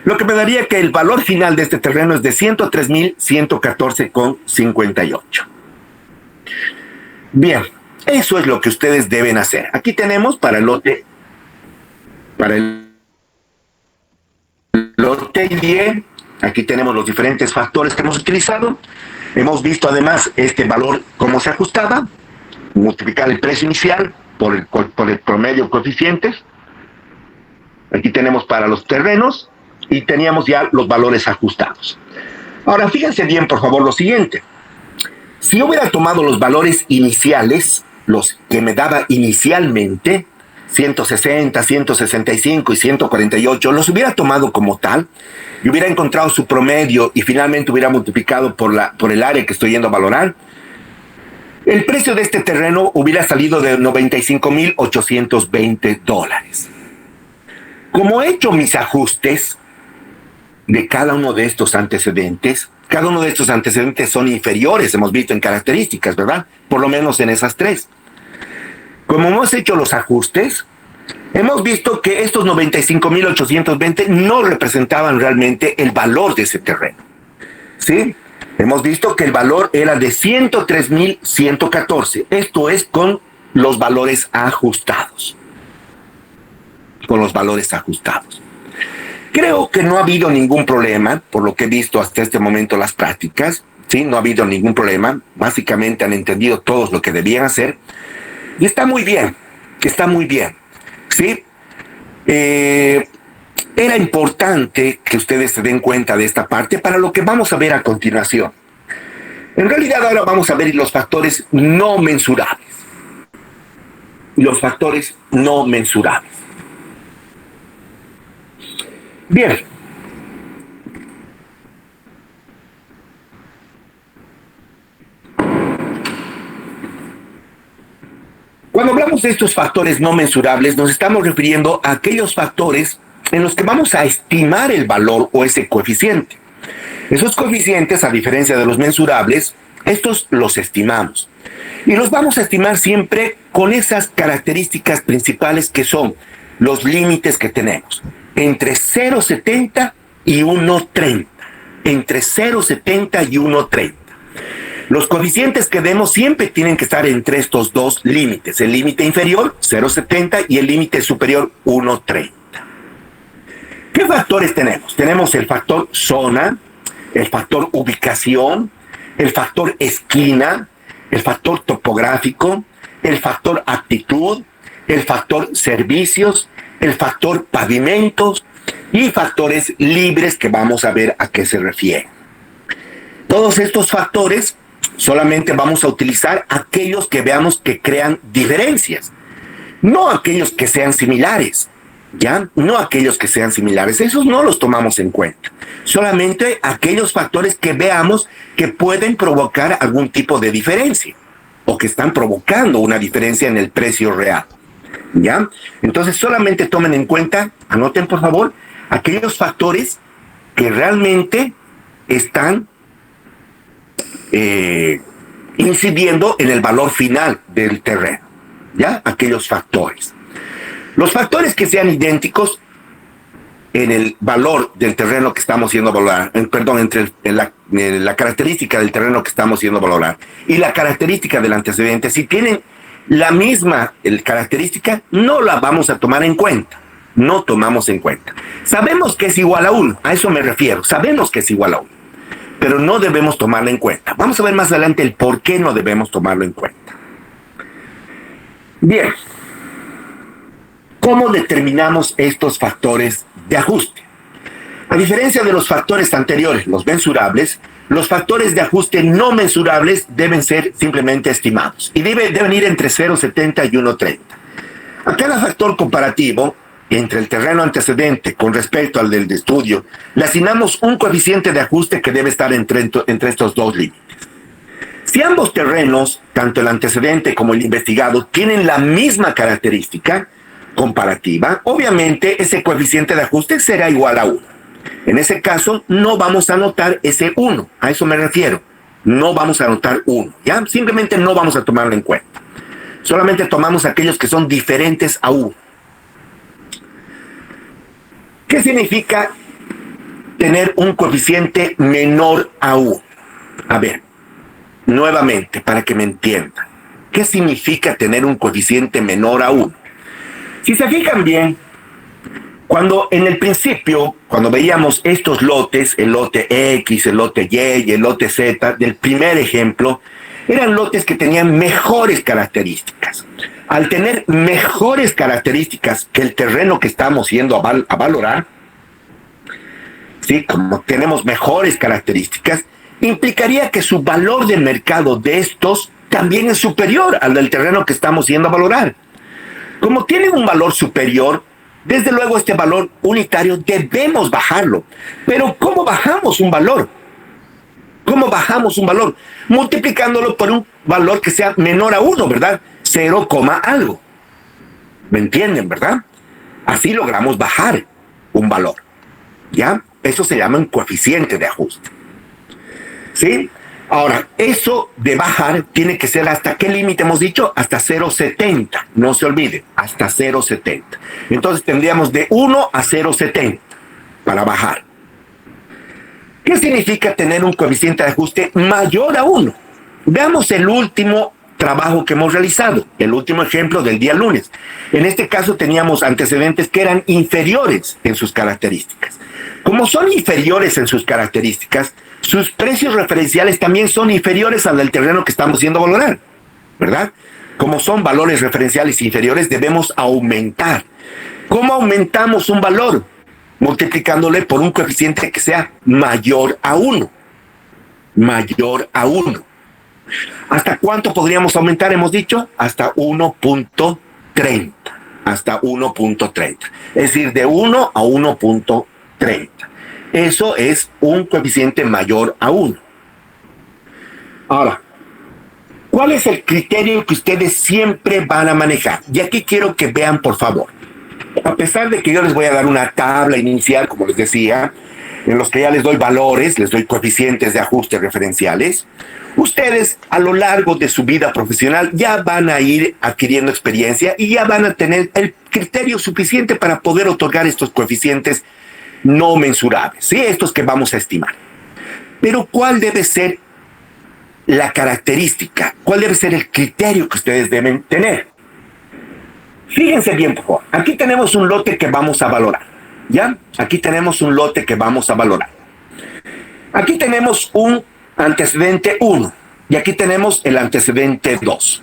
Lo que me daría que el valor final de este terreno es de 103.114.58. Bien, eso es lo que ustedes deben hacer. Aquí tenemos para el lote Y, aquí tenemos los diferentes factores que hemos utilizado. Hemos visto además este valor, cómo se ajustaba, multiplicar el precio inicial por el promedio coeficientes. Aquí tenemos para los terrenos y teníamos ya los valores ajustados. Ahora, fíjense bien, por favor, lo siguiente. Si yo hubiera tomado los valores iniciales, los que me daba inicialmente, 160, 165 y 148, los hubiera tomado como tal y hubiera encontrado su promedio y finalmente hubiera multiplicado por el área que estoy yendo a valorar, el precio de este terreno hubiera salido de 95.820 dólares. Como he hecho mis ajustes de cada uno de estos antecedentes, cada uno de estos antecedentes son inferiores, hemos visto en características, ¿verdad? Por lo menos en esas tres. Como hemos hecho los ajustes, hemos visto que estos 95.820 no representaban realmente el valor de ese terreno. ¿Sí? Hemos visto que el valor era de 103.114. Esto es con los valores ajustados. Con los valores ajustados. Creo que no ha habido ningún problema, por lo que he visto hasta este momento las prácticas. ¿Sí? No ha habido ningún problema. Básicamente han entendido todos lo que debían hacer. Y está muy bien, ¿sí? Era importante que ustedes se den cuenta de esta parte para lo que vamos a ver a continuación. En realidad ahora vamos a ver los factores no mensurables. Los factores no mensurables. Bien. Cuando hablamos de estos factores no mensurables, nos estamos refiriendo a aquellos factores en los que vamos a estimar el valor o ese coeficiente. Esos coeficientes, a diferencia de los mensurables, estos los estimamos. Y los vamos a estimar siempre con esas características principales que son los límites que tenemos. Entre 0,70 y 1,30. Entre 0,70 y 1,30. Los coeficientes que demos siempre tienen que estar entre estos dos límites. El límite inferior, 0,70, y el límite superior, 1,30. ¿Qué factores tenemos? Tenemos el factor zona, el factor ubicación, el factor esquina, el factor topográfico, el factor aptitud, el factor servicios, el factor pavimentos y factores libres que vamos a ver a qué se refieren. Todos estos factores solamente vamos a utilizar aquellos que veamos que crean diferencias, no aquellos que sean similares, ¿ya? No aquellos que sean similares, esos no los tomamos en cuenta. Solamente aquellos factores que veamos que pueden provocar algún tipo de diferencia o que están provocando una diferencia en el precio real, ¿ya? Entonces solamente tomen en cuenta, anoten por favor, aquellos factores que realmente están incidiendo en el valor final del terreno, ¿ya? Aquellos factores. Los factores que sean idénticos en el valor del terreno que estamos haciendo valorar, entre la característica del terreno que estamos haciendo valorar y la característica del antecedente, si tienen la misma característica, no la vamos a tomar en cuenta. No tomamos en cuenta. Sabemos que es igual a 1, a eso me refiero. Sabemos que es igual a 1, pero no debemos tomarlo en cuenta. Vamos a ver más adelante el por qué no debemos tomarlo en cuenta. Bien, ¿cómo determinamos estos factores de ajuste? A diferencia de los factores anteriores, los mensurables, los factores de ajuste no mensurables deben ser simplemente estimados y deben ir entre 0,70 y 1,30. A cada factor comparativo entre el terreno antecedente con respecto al del estudio, le asignamos un coeficiente de ajuste que debe estar entre estos dos límites. Si ambos terrenos, tanto el antecedente como el investigado, tienen la misma característica comparativa, obviamente ese coeficiente de ajuste será igual a 1. En ese caso, no vamos a anotar ese 1, a eso me refiero. No vamos a anotar 1, ¿ya? Simplemente no vamos a tomarlo en cuenta. Solamente tomamos aquellos que son diferentes a 1. ¿Qué significa tener un coeficiente menor a 1? A ver, nuevamente, para que me entiendan. ¿Qué significa tener un coeficiente menor a 1? Si se fijan bien, cuando en el principio, cuando veíamos estos lotes, el lote X, el lote Y y el lote Z, del primer ejemplo, eran lotes que tenían mejores características. Al tener mejores características que el terreno que estamos yendo a valorar, ¿sí? Como tenemos mejores características, implicaría que su valor de mercado de estos también es superior al del terreno que estamos yendo a valorar. Como tienen un valor superior, desde luego este valor unitario debemos bajarlo. Pero ¿cómo bajamos un valor? ¿Cómo bajamos un valor? Multiplicándolo por un valor que sea menor a 1, ¿verdad? 0, algo. ¿Me entienden, verdad? Así logramos bajar un valor. ¿Ya? Eso se llama un coeficiente de ajuste. ¿Sí? Ahora, eso de bajar tiene que ser ¿hasta qué límite hemos dicho? Hasta 0,70. No se olvide, hasta 0,70. Entonces tendríamos de 1 a 0,70 para bajar. ¿Qué significa tener un coeficiente de ajuste mayor a 1? Veamos el último trabajo que hemos realizado, el último ejemplo del día lunes. En este caso teníamos antecedentes que eran inferiores en sus características. Como son inferiores en sus características, sus precios referenciales también son inferiores al del terreno que estamos yendo a valorar, ¿verdad? Como son valores referenciales inferiores, debemos aumentar. ¿Cómo aumentamos un valor? Multiplicándole por un coeficiente que sea mayor a 1. Mayor a 1. ¿Hasta cuánto podríamos aumentar? Hemos dicho hasta 1.30. Hasta 1.30. Es decir, de 1 a 1.30. Eso es un coeficiente mayor a 1. Ahora, ¿cuál es el criterio que ustedes siempre van a manejar? Y aquí quiero que vean, por favor. A pesar de que yo les voy a dar una tabla inicial, como les decía, en los que ya les doy valores, les doy coeficientes de ajuste referenciales, ustedes a lo largo de su vida profesional ya van a ir adquiriendo experiencia y ya van a tener el criterio suficiente para poder otorgar estos coeficientes no mensurables, ¿sí? Estos que vamos a estimar. Pero ¿cuál debe ser la característica? ¿Cuál debe ser el criterio que ustedes deben tener? Fíjense bien, por favor. Aquí tenemos un lote que vamos a valorar, ¿ya? Aquí tenemos un lote que vamos a valorar. Aquí tenemos un antecedente 1 y aquí tenemos el antecedente 2.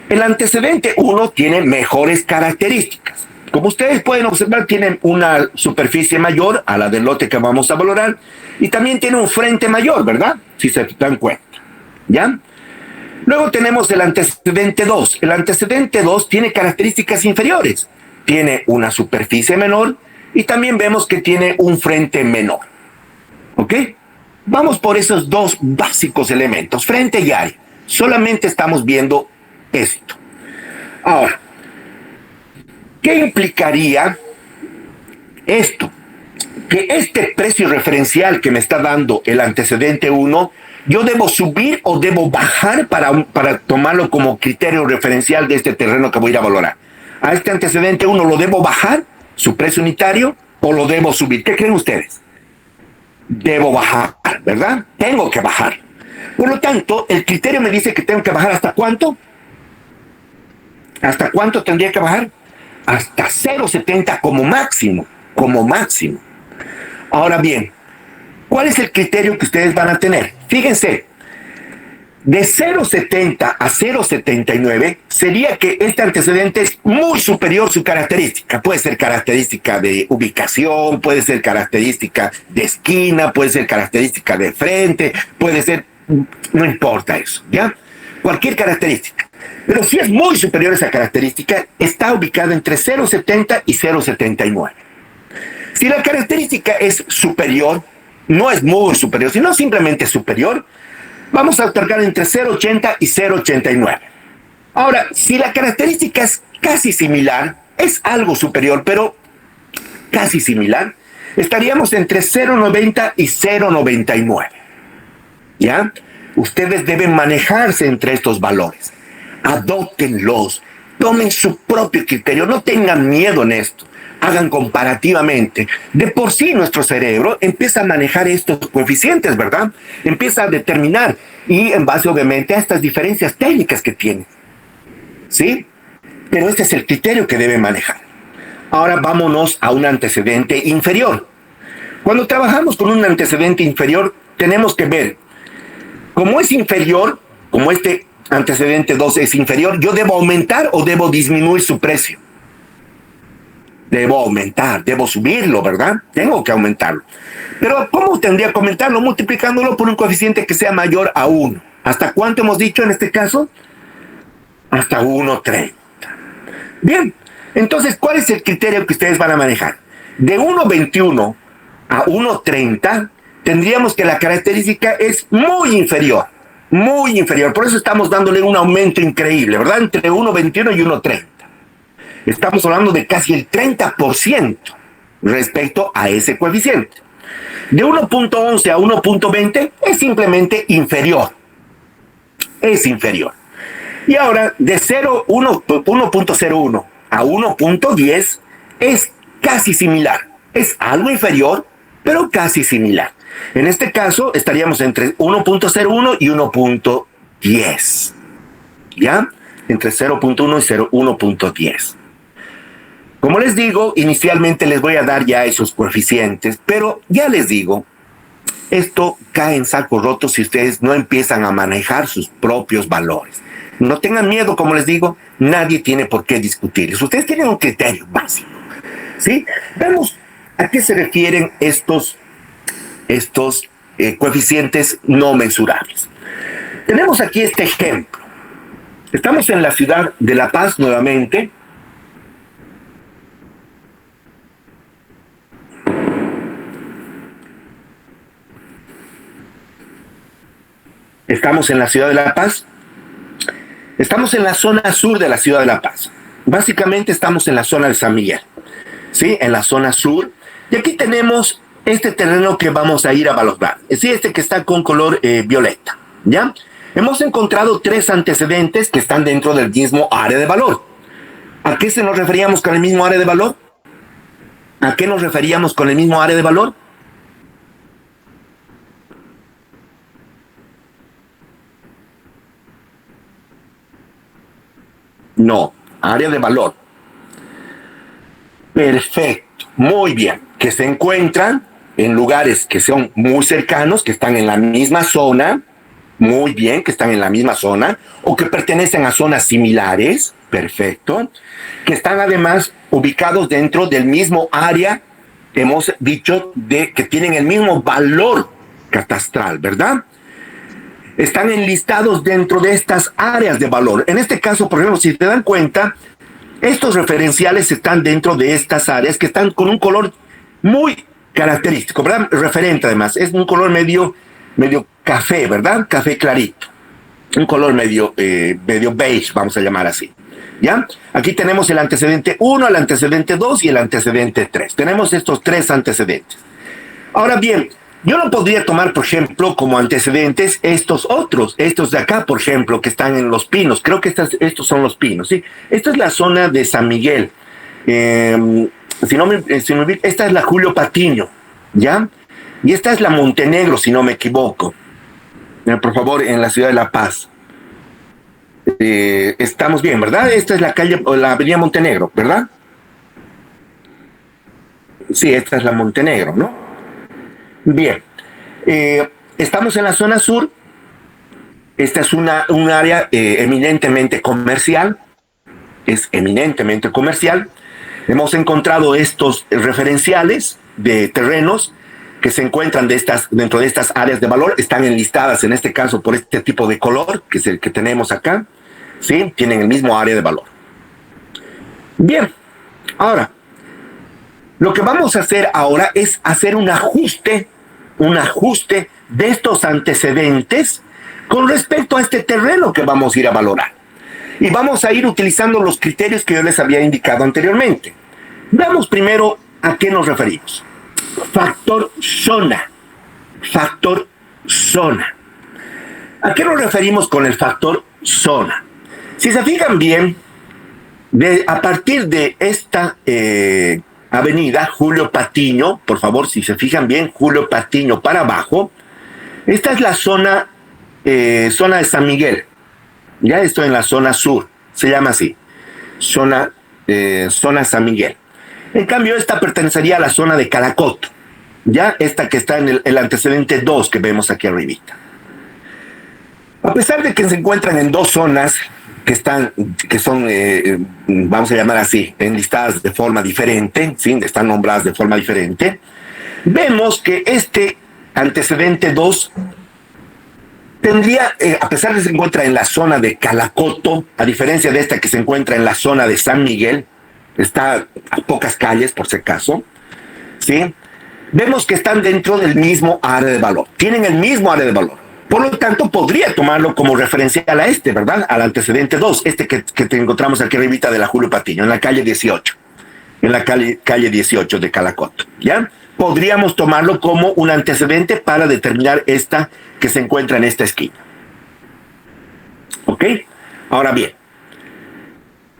El antecedente 1 tiene mejores características. Como ustedes pueden observar, tienen una superficie mayor a la del lote que vamos a valorar y también tiene un frente mayor, ¿verdad? Si se dan cuenta, ¿ya? Luego tenemos el antecedente 2. El antecedente 2 tiene características inferiores. Tiene una superficie menor y también vemos que tiene un frente menor. ¿Ok? Vamos por esos dos básicos elementos, frente y área. Solamente estamos viendo esto. Ahora, ¿qué implicaría esto? que este precio referencial que me está dando el antecedente 1, yo debo subir o debo bajar para tomarlo como criterio referencial de este terreno que voy a ir a valorar. A este antecedente 1 lo debo bajar, su precio unitario, o lo debo subir. ¿Qué creen ustedes? Debo bajar, ¿verdad? Tengo que bajar. Por lo tanto, el criterio me dice que tengo que bajar ¿hasta cuánto? ¿Hasta cuánto tendría que bajar? Hasta 0,70 como máximo, como máximo. Ahora bien, ¿cuál es el criterio que ustedes van a tener? Fíjense, de 0,70 a 0,79 sería que este antecedente es muy superior su característica. Puede ser característica de ubicación, puede ser característica de esquina, puede ser característica de frente, puede ser, no importa eso, ¿ya? Cualquier característica. Pero si es muy superior esa característica, está ubicada entre 0,70 y 0,79. Si la característica es superior, no es muy superior, sino simplemente superior, vamos a otorgar entre 0,80 y 0,89. Ahora, si la característica es casi similar, es algo superior, pero casi similar, estaríamos entre 0,90 y 0,99. ¿Ya? Ustedes deben manejarse entre estos valores. Adóptenlos, tomen su propio criterio, no tengan miedo en esto. Hagan comparativamente. De por sí nuestro cerebro empieza a manejar estos coeficientes, ¿verdad? Empieza a determinar y en base obviamente a estas diferencias técnicas que tiene. ¿Sí? Pero este es el criterio que debe manejar. Ahora vámonos a un antecedente inferior. Cuando trabajamos con un antecedente inferior, tenemos que ver, como es inferior, como este antecedente 2 es inferior, yo debo aumentar o debo disminuir su precio. Debo aumentar, debo subirlo, ¿verdad? Tengo que aumentarlo. Pero ¿cómo tendría que aumentarlo? Multiplicándolo por un coeficiente que sea mayor a 1. ¿Hasta cuánto hemos dicho en este caso? Hasta 1,30. Bien, entonces, ¿cuál es el criterio que ustedes van a manejar? De 1,21 a 1,30 tendríamos que la característica es muy inferior. Muy inferior. Por eso estamos dándole un aumento increíble, ¿verdad? Entre 1,21 y 1,30. Estamos hablando de casi el 30% respecto a ese coeficiente. De 1,11 a 1,20 es simplemente inferior. Es inferior. Y ahora, de 1,01 a 1,10 es casi similar. Es algo inferior, pero casi similar. En este caso, estaríamos entre 1,01 y 1,10. ¿Ya? Entre 0,1 y 1,10. Como les digo, inicialmente les voy a dar ya esos coeficientes, pero ya les digo, esto cae en saco roto si ustedes no empiezan a manejar sus propios valores. No tengan miedo, como les digo, nadie tiene por qué discutirles. Ustedes tienen un criterio básico, ¿sí? Vemos a qué se refieren estos coeficientes no mensurables. Tenemos aquí este ejemplo. Estamos en la ciudad de La Paz nuevamente. Estamos en la ciudad de La Paz. Estamos en la zona sur de la ciudad de La Paz. Básicamente estamos en la zona de San Miguel, ¿sí? En la zona sur. Y aquí tenemos este terreno que vamos a ir a valorar. Sí, este que está con color violeta, ¿ya? Hemos encontrado 3 antecedentes que están dentro del mismo área de valor. ¿A qué se nos referíamos con el mismo área de valor? ¿A qué nos referíamos con el mismo área de valor? No, área de valor. Perfecto, muy bien. Que se encuentran en lugares que son muy cercanos, que están en la misma zona, muy bien, que están en la misma zona, o que pertenecen a zonas similares, perfecto, que están además ubicados dentro del mismo área, hemos dicho, de que tienen el mismo valor catastral, ¿verdad? Están enlistados dentro de estas áreas de valor. En este caso, por ejemplo, si te dan cuenta, estos referenciales están dentro de estas áreas que están con un color muy característico, ¿verdad? Referente además, es un color medio café, ¿verdad? Café clarito. Un color medio beige, vamos a llamar así. ¿Ya? Aquí tenemos el antecedente 1, el antecedente 2 y el antecedente 3. Tenemos estos tres antecedentes. Ahora bien, yo no podría tomar, por ejemplo, como antecedentes estos otros, estos de acá, por ejemplo, que están en Los Pinos. Creo que estos son Los Pinos, ¿sí? Esta es la zona de San Miguel. Esta es la Julio Patiño, ¿ya? Y esta es la Montenegro, si no me equivoco. Por favor, en la ciudad de La Paz. Estamos bien, ¿verdad? Esta es la calle, la avenida Montenegro, ¿verdad? Sí, esta es la Montenegro, ¿no? Bien. Estamos en la zona sur. Esta es un área eminentemente comercial. Es eminentemente comercial. Hemos encontrado estos referenciales de terrenos que se encuentran dentro de estas áreas de valor. Están enlistadas en este caso por este tipo de color, que es el que tenemos acá. ¿Sí? Tienen el mismo área de valor. Bien, ahora, lo que vamos a hacer ahora es hacer un ajuste de estos antecedentes con respecto a este terreno que vamos a ir a valorar. Y vamos a ir utilizando los criterios que yo les había indicado anteriormente. Veamos primero a qué nos referimos. Factor zona. Factor zona. ¿A qué nos referimos con el factor zona? Si se fijan bien, a partir de esta avenida Julio Patiño, por favor, si se fijan bien, Julio Patiño para abajo, esta es la zona de San Miguel. Ya estoy en la zona sur, se llama así, zona San Miguel. En cambio, esta pertenecería a la zona de Caracoto, ya esta que está en el antecedente 2 que vemos aquí arribita. A pesar de que se encuentran en dos zonas que son, vamos a llamar así, enlistadas de forma diferente, ¿sí? Están nombradas de forma diferente, vemos que este antecedente 2 tendría, a pesar de que se encuentra en la zona de Calacoto, a diferencia de esta que se encuentra en la zona de San Miguel, está a pocas calles por si acaso, ¿sí? Vemos que están dentro del mismo área de valor, tienen el mismo área de valor. Por lo tanto, podría tomarlo como referencial a este, ¿verdad? Al antecedente 2, que te encontramos aquí arribita de la Julio Patiño, en la calle 18. En la calle 18 de Calacoto, ¿ya? Podríamos tomarlo como un antecedente para determinar esta que se encuentra en esta esquina. ¿Ok? Ahora bien,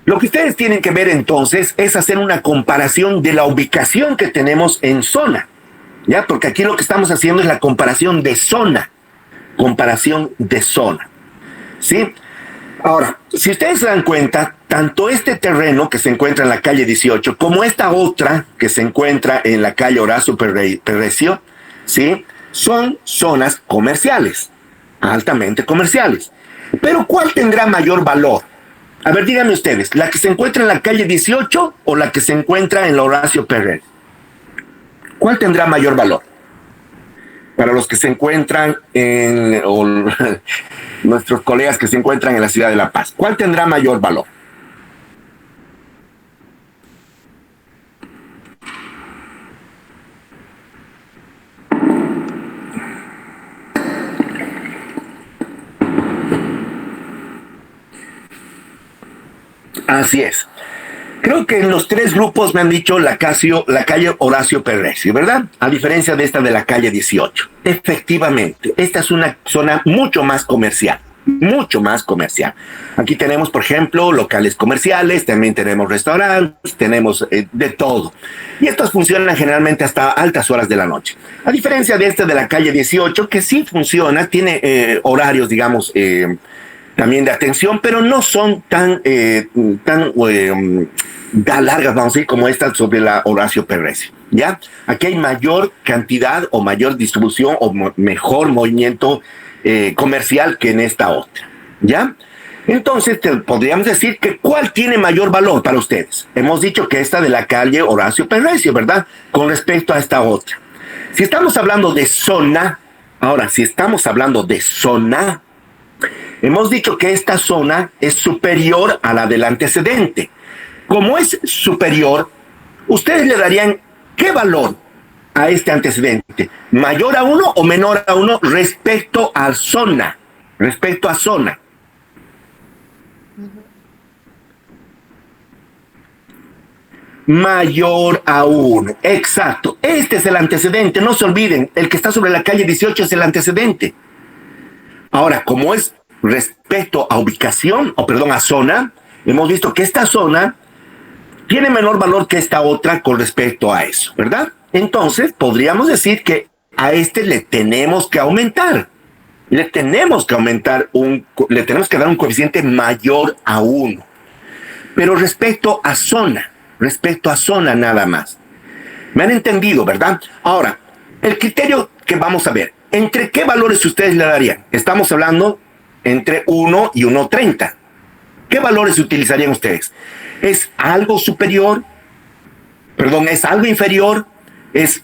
lo que ustedes tienen que ver entonces es hacer una comparación de la ubicación que tenemos en zona, ¿ya? Porque aquí lo que estamos haciendo es la comparación de zona. Comparación de zona, ¿sí? Ahora, si ustedes se dan cuenta, tanto este terreno que se encuentra en la calle 18 como esta otra que se encuentra en la calle Horacio Perrecio, ¿sí? Son zonas comerciales, altamente comerciales. Pero ¿cuál tendrá mayor valor? A ver, díganme ustedes, ¿la que se encuentra en la calle 18 o la que se encuentra en la Horacio Perrecio? ¿Cuál tendrá mayor valor? Para los que se encuentran o nuestros colegas que se encuentran en la ciudad de La Paz, ¿cuál tendrá mayor valor? Así es. Creo que en los tres grupos me han dicho la calle Horacio Perrecio, ¿verdad? A diferencia de esta de la calle 18. Efectivamente, esta es una zona mucho más comercial. Mucho más comercial. Aquí tenemos, por ejemplo, locales comerciales, también tenemos restaurantes, tenemos de todo. Y estos funcionan generalmente hasta altas horas de la noche. A diferencia de este de la calle 18, que sí funciona, tiene horarios, digamos, también de atención, pero no son tan largas, vamos a decir, como esta sobre la Horacio Perrecio, ¿ya? Aquí hay mayor cantidad o mayor distribución o mejor movimiento comercial que en esta otra, ¿ya? Entonces, podríamos decir que ¿cuál tiene mayor valor para ustedes? Hemos dicho que esta de la calle Horacio Perrecio, ¿verdad? Con respecto a esta otra. Si estamos hablando de zona, ahora, si estamos hablando de zona, hemos dicho que esta zona es superior a la del antecedente. Como es superior, ustedes le darían ¿qué valor a este antecedente? ¿Mayor a 1 o menor a 1 respecto a zona? Respecto a zona. mayor a 1. Exacto. Este es el antecedente. No se olviden, el que está sobre la calle 18 es el antecedente. Ahora, como es respecto a ubicación, o perdón, a zona, hemos visto que esta zona tiene menor valor que esta otra con respecto a eso, ¿verdad? Entonces, podríamos decir que a este le tenemos que aumentar. Le tenemos que dar un coeficiente mayor a 1. Pero respecto a zona nada más. ¿Me han entendido, verdad? Ahora, el criterio que vamos a ver, ¿entre qué valores ustedes le darían? Estamos hablando entre 1 y 1.30. ¿Qué valores utilizarían ustedes? ¿Es algo superior? Perdón, ¿es algo inferior? ¿Es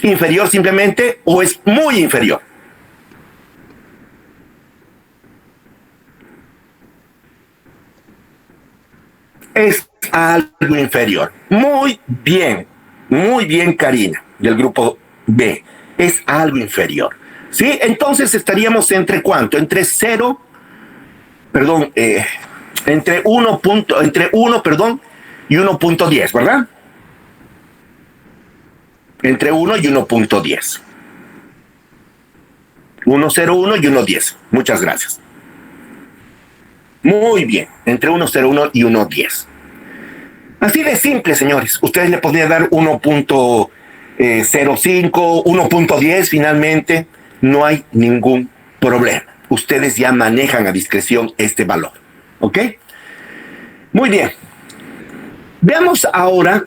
inferior simplemente o es muy inferior? Es algo inferior. Muy bien, Karina, del grupo B. Es algo inferior. ¿Sí? Entonces estaríamos entre ¿cuánto? Entre 0, perdón, entre 1, y 1.10, ¿verdad? Entre 1 y 1.10. 1.01 y 1.10. Muchas gracias. Muy bien, entre 1.01 y 1.10. Así de simple, señores. Ustedes le podrían dar 1.05, 1.10 finalmente. No hay ningún problema. Ustedes ya manejan a discreción este valor. ¿Ok? Muy bien. Veamos ahora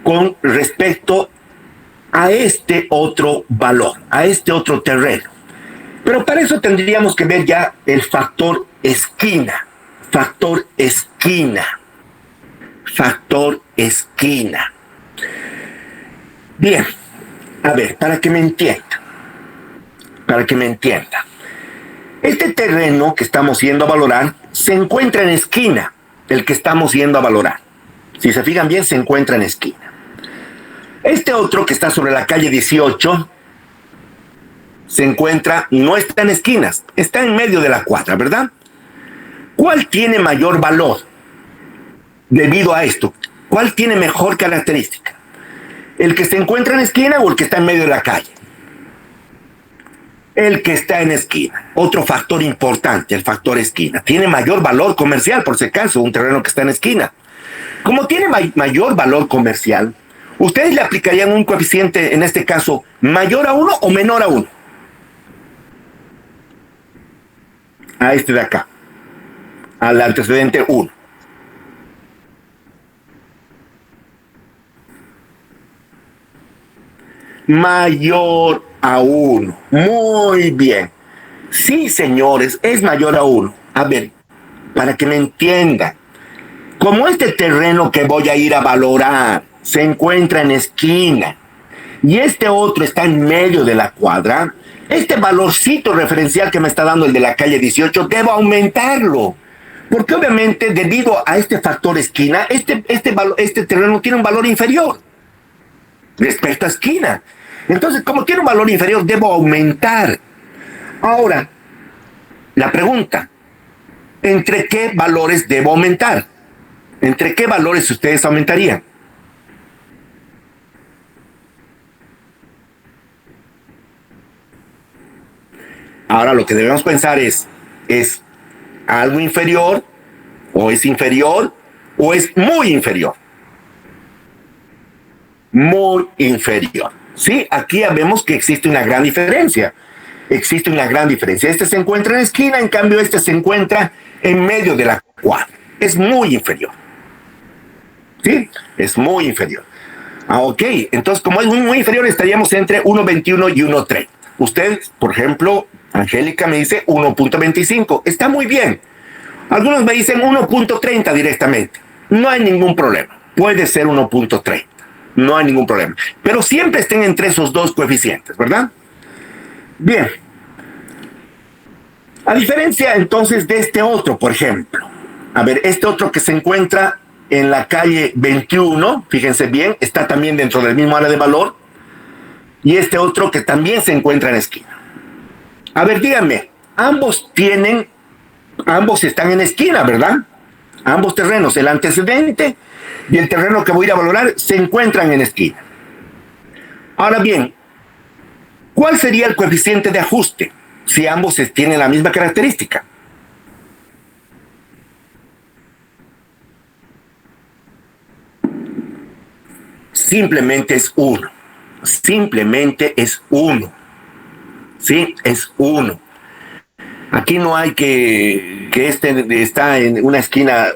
con respecto a este otro valor, a este otro terreno. Pero para eso tendríamos que ver ya el factor esquina. Factor esquina. Factor esquina. Bien, a ver, para que me entienda. Este terreno que estamos yendo a valorar se encuentra en esquina, el que estamos yendo a valorar. Si se fijan bien, se encuentra en esquina. Este otro que está sobre la calle 18 no está en esquinas, está en medio de la cuadra, ¿verdad? ¿Cuál tiene mayor valor debido a esto? ¿Cuál tiene mejor característica? ¿El que se encuentra en esquina o el que está en medio de la calle? El que está en esquina. Otro factor importante, el factor esquina. Tiene mayor valor comercial, por si acaso, un terreno que está en esquina. Como tiene mayor valor comercial, ¿ustedes le aplicarían un coeficiente, en este caso, mayor a 1 o menor a 1? A este de acá. Al antecedente 1. Mayor a 1. Muy bien. Sí, señores, es mayor a 1. A ver, para que me entiendan. Como este terreno que voy a ir a valorar se encuentra en esquina y este otro está en medio de la cuadra, este valorcito referencial que me está dando el de la calle 18, debo aumentarlo. Porque obviamente, debido a este factor esquina, este terreno tiene un valor inferior respecto a esquina. Entonces, como tiene un valor inferior, debo aumentar. Ahora, la pregunta, ¿entre qué valores debo aumentar? ¿Entre qué valores ustedes aumentarían? Ahora lo que debemos pensar ¿es algo inferior, o es inferior, o es muy inferior? Muy inferior. Sí, aquí ya vemos que existe una gran diferencia. Existe una gran diferencia. Este se encuentra en esquina, en cambio este se encuentra en medio de la cuadra. Es muy inferior. ¿Sí? Es muy inferior. Ok, entonces como es muy inferior estaríamos entre 1.21 y 1.30. Ustedes, por ejemplo, Angélica me dice 1.25. Está muy bien. Algunos me dicen 1.30 directamente. No hay ningún problema. Puede ser 1.30. No hay ningún problema. Pero siempre estén entre esos dos coeficientes, ¿verdad? Bien. A diferencia entonces de este otro, por ejemplo. A ver, este otro que se encuentra en la calle 21, fíjense bien, está también dentro del mismo área de valor. Y este otro que también se encuentra en esquina. A ver, díganme, ambos están en esquina, ¿verdad? Ambos terrenos, el antecedente y el terreno que voy a ir a valorar, se encuentran en esquina. Ahora bien, ¿cuál sería el coeficiente de ajuste si ambos tienen la misma característica? Simplemente es 1. Simplemente es 1. Sí, es 1. Aquí no hay que este está en una esquina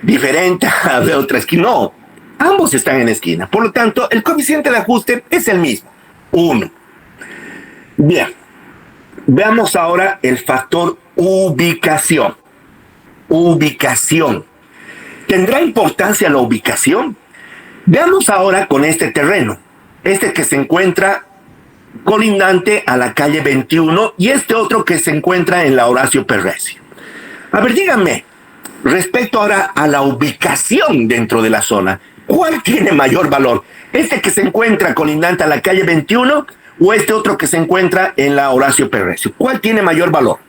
diferente a de otra esquina. No, ambos están en esquina. Por lo tanto, el coeficiente de ajuste es el mismo, 1. Bien, veamos ahora el factor ubicación. Ubicación. ¿Tendrá importancia la ubicación? Veamos ahora con este terreno, este que se encuentra colindante a la calle 21 y este otro que se encuentra en la Horacio Perrecio. A ver, díganme, respecto ahora a la ubicación dentro de la zona, ¿cuál tiene mayor valor? ¿Este que se encuentra colindante a la calle 21 o este otro que se encuentra en la Horacio Perrecio? ¿Cuál tiene mayor valor?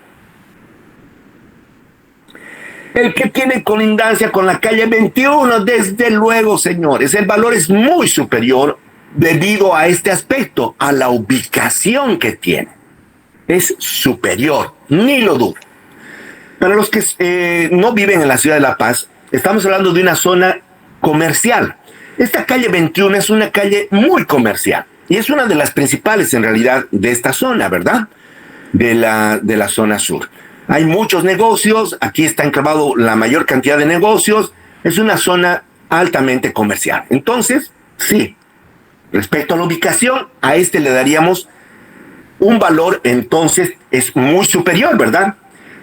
El que tiene colindancia con la calle 21, desde luego, señores, el valor es muy superior debido a este aspecto, a la ubicación que tiene. Es superior, ni lo dudo. Para los que no viven en la ciudad de La Paz, estamos hablando de una zona comercial. Esta calle 21 es una calle muy comercial y es una de las principales en realidad de esta zona, ¿verdad? De la zona sur. Hay muchos negocios, aquí está enclavado la mayor cantidad de negocios, es una zona altamente comercial. Entonces, sí, respecto a la ubicación, a este le daríamos un valor, entonces es muy superior, ¿verdad?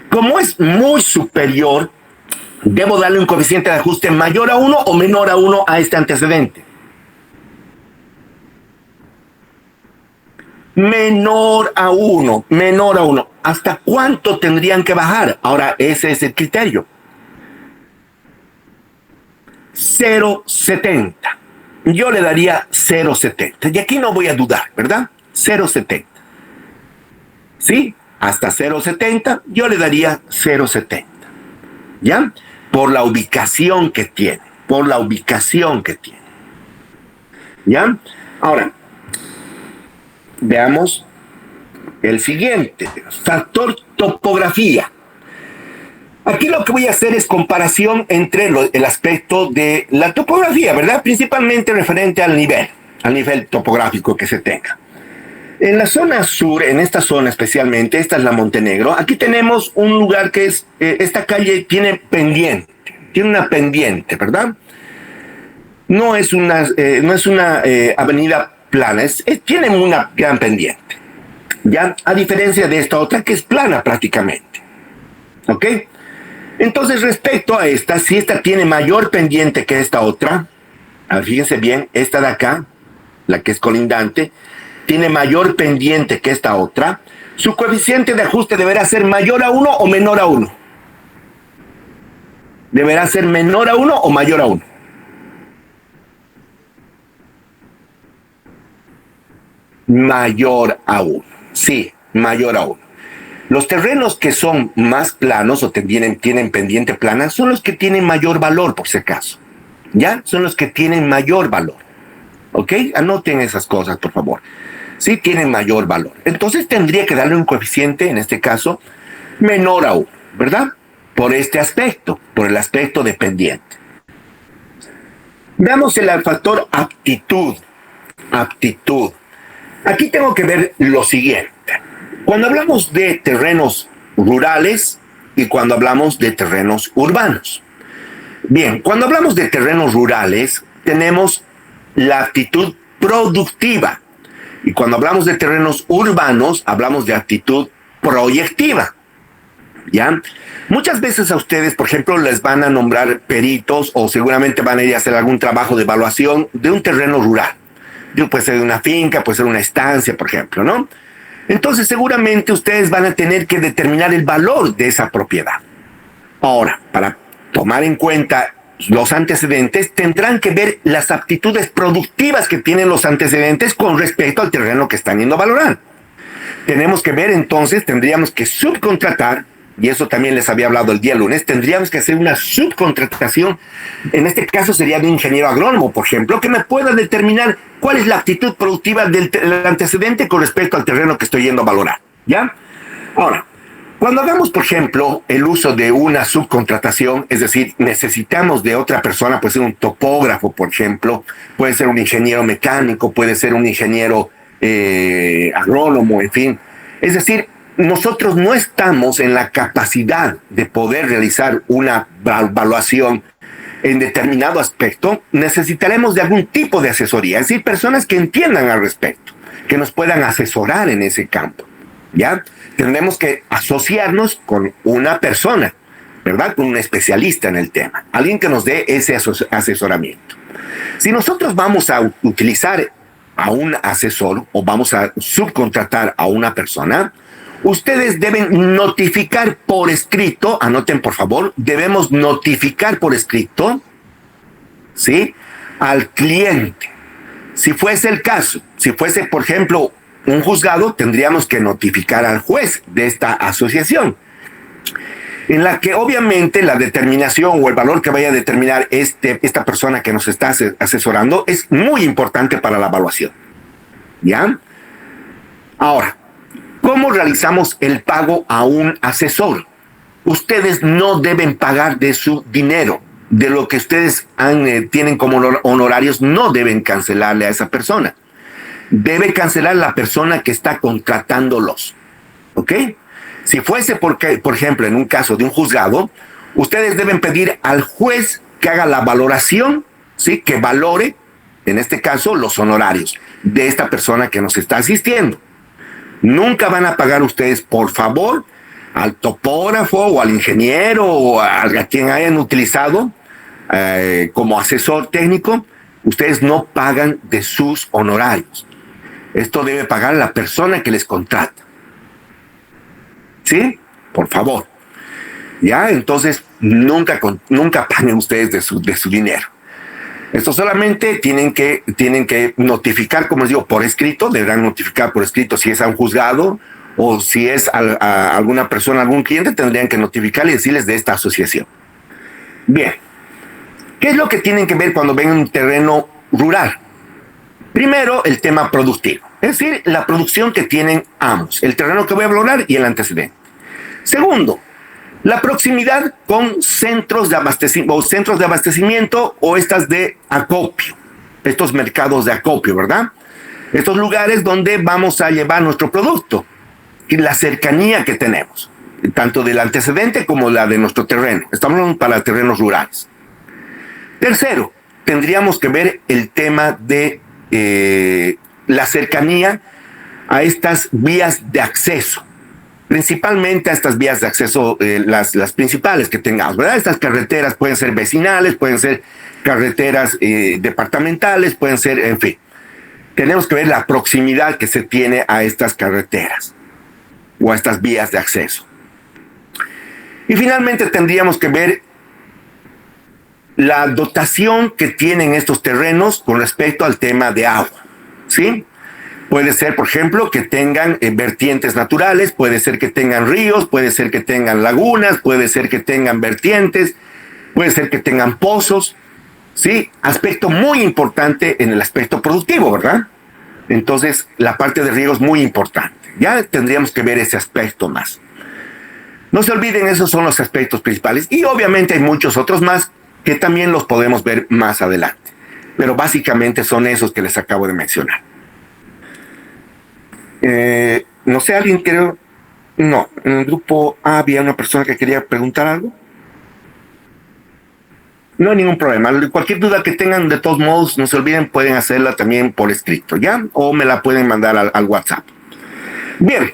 Como es muy superior, debo darle un coeficiente de ajuste mayor a 1 o menor a 1 a este antecedente. Menor a 1, menor a 1. ¿Hasta cuánto tendrían que bajar? Ahora, ese es el criterio. 0,70. Yo le daría 0,70. Y aquí no voy a dudar, ¿verdad? 0,70. ¿Sí? Hasta 0,70 yo le daría 0,70. ¿Ya? Por la ubicación que tiene. Por la ubicación que tiene. ¿Ya? Ahora, veamos el siguiente, factor topografía. Aquí lo que voy a hacer es comparación entre el aspecto de la topografía, ¿verdad? Principalmente referente al nivel topográfico que se tenga. En la zona sur, en esta zona especialmente, esta es la Montenegro, aquí tenemos un lugar que es, esta calle tiene una pendiente, ¿verdad? No es una avenida plana, tiene una gran pendiente. ¿Ya? A diferencia de esta otra que es plana prácticamente. ¿Ok? Entonces, respecto a esta, si esta tiene mayor pendiente que esta otra, fíjense bien, esta de acá, la que es colindante, tiene mayor pendiente que esta otra, su coeficiente de ajuste deberá ser mayor a 1 o menor a 1. Deberá ser menor a 1 o mayor a 1. Mayor a 1. Sí, mayor a 1. Los terrenos que son más planos o tienen pendiente plana son los que tienen mayor valor, por si acaso. ¿Ya? Son los que tienen mayor valor. ¿Ok? Anoten esas cosas, por favor. Sí, tienen mayor valor. Entonces tendría que darle un coeficiente, en este caso, menor a 1, ¿verdad? Por este aspecto, por el aspecto de pendiente. Veamos el factor aptitud. Aptitud. Aquí tengo que ver lo siguiente. Cuando hablamos de terrenos rurales y cuando hablamos de terrenos urbanos. Bien, cuando hablamos de terrenos rurales, tenemos la aptitud productiva. Y cuando hablamos de terrenos urbanos, hablamos de aptitud proyectiva. ¿Ya? Muchas veces a ustedes, por ejemplo, les van a nombrar peritos o seguramente van a ir a hacer algún trabajo de evaluación de un terreno rural. Puede ser una finca, puede ser una estancia, por ejemplo, ¿no? Entonces, seguramente ustedes van a tener que determinar el valor de esa propiedad. Ahora, para tomar en cuenta los antecedentes, tendrán que ver las aptitudes productivas que tienen los antecedentes con respecto al terreno que están yendo a valorar. Tenemos que ver, entonces, tendríamos que subcontratar y eso también les había hablado el día lunes, tendríamos que hacer una subcontratación. En este caso sería de un ingeniero agrónomo, por ejemplo, que me pueda determinar cuál es la actitud productiva del antecedente con respecto al terreno que estoy yendo a valorar, ¿ya? Ahora, cuando hagamos, por ejemplo, el uso de una subcontratación, es decir, necesitamos de otra persona, puede ser un topógrafo, por ejemplo, puede ser un ingeniero mecánico, puede ser un ingeniero agrónomo, en fin. Es decir, nosotros no estamos en la capacidad de poder realizar una evaluación en determinado aspecto, necesitaremos de algún tipo de asesoría, es decir, personas que entiendan al respecto, que nos puedan asesorar en ese campo, ¿ya? Tendremos que asociarnos con una persona, ¿verdad? Con un especialista en el tema, alguien que nos dé ese asesoramiento. Si nosotros vamos a utilizar a un asesor o vamos a subcontratar a una persona, ustedes deben notificar por escrito, anoten por favor, debemos notificar por escrito, ¿sí?, al cliente. Si fuese el caso, si fuese, por ejemplo, un juzgado, tendríamos que notificar al juez de esta asociación, en la que obviamente la determinación o el valor que vaya a determinar esta persona que nos está asesorando es muy importante para la evaluación, ¿ya? Ahora, ¿cómo realizamos el pago a un asesor? Ustedes no deben pagar de su dinero, de lo que ustedes tienen como honorarios, no deben cancelarle a esa persona. Debe cancelar la persona que está contratándolos, ¿ok? Si fuese, por ejemplo, en un caso de un juzgado, ustedes deben pedir al juez que haga la valoración, ¿sí?, que valore, en este caso, los honorarios de esta persona que nos está asistiendo. Nunca van a pagar ustedes, por favor, al topógrafo o al ingeniero o a quien hayan utilizado como asesor técnico. Ustedes no pagan de sus honorarios. Esto debe pagar la persona que les contrata. ¿Sí? Por favor. ¿Ya? Entonces, nunca paguen ustedes de su dinero. Esto solamente tienen que notificar, como les digo, por escrito. Deberán notificar por escrito si es a un juzgado o si es a alguna persona, algún cliente, tendrían que notificar y decirles de esta asociación. Bien. ¿Qué es lo que tienen que ver cuando ven un terreno rural? Primero, el tema productivo, es decir, la producción que tienen ambos, el terreno que voy a valorar y el antecedente. Segundo, la proximidad con centros de abastecimiento o estas de acopio, estos mercados de acopio, ¿verdad? Estos lugares donde vamos a llevar nuestro producto y la cercanía que tenemos, tanto del antecedente como la de nuestro terreno. Estamos hablando para terrenos rurales. Tercero, tendríamos que ver el tema de la cercanía a estas vías de acceso, principalmente a estas vías de acceso, las principales que tengamos, ¿verdad? Estas carreteras pueden ser vecinales, pueden ser carreteras departamentales, pueden ser, en fin. Tenemos que ver la proximidad que se tiene a estas carreteras o a estas vías de acceso. Y finalmente tendríamos que ver la dotación que tienen estos terrenos con respecto al tema de agua, ¿sí? Puede ser, por ejemplo, que tengan vertientes naturales, puede ser que tengan ríos, puede ser que tengan lagunas, puede ser que tengan vertientes, puede ser que tengan pozos, ¿sí? Aspecto muy importante en el aspecto productivo, ¿verdad? Entonces, la parte de riego es muy importante. Ya tendríamos que ver ese aspecto más. No se olviden, esos son los aspectos principales. Y obviamente hay muchos otros más que también los podemos ver más adelante. Pero básicamente son esos que les acabo de mencionar. No sé, alguien creo... No, en el grupo A había una persona que quería preguntar algo. No hay ningún problema. Cualquier duda que tengan, de todos modos, no se olviden, pueden hacerla también por escrito, ¿ya? O me la pueden mandar al WhatsApp. Bien.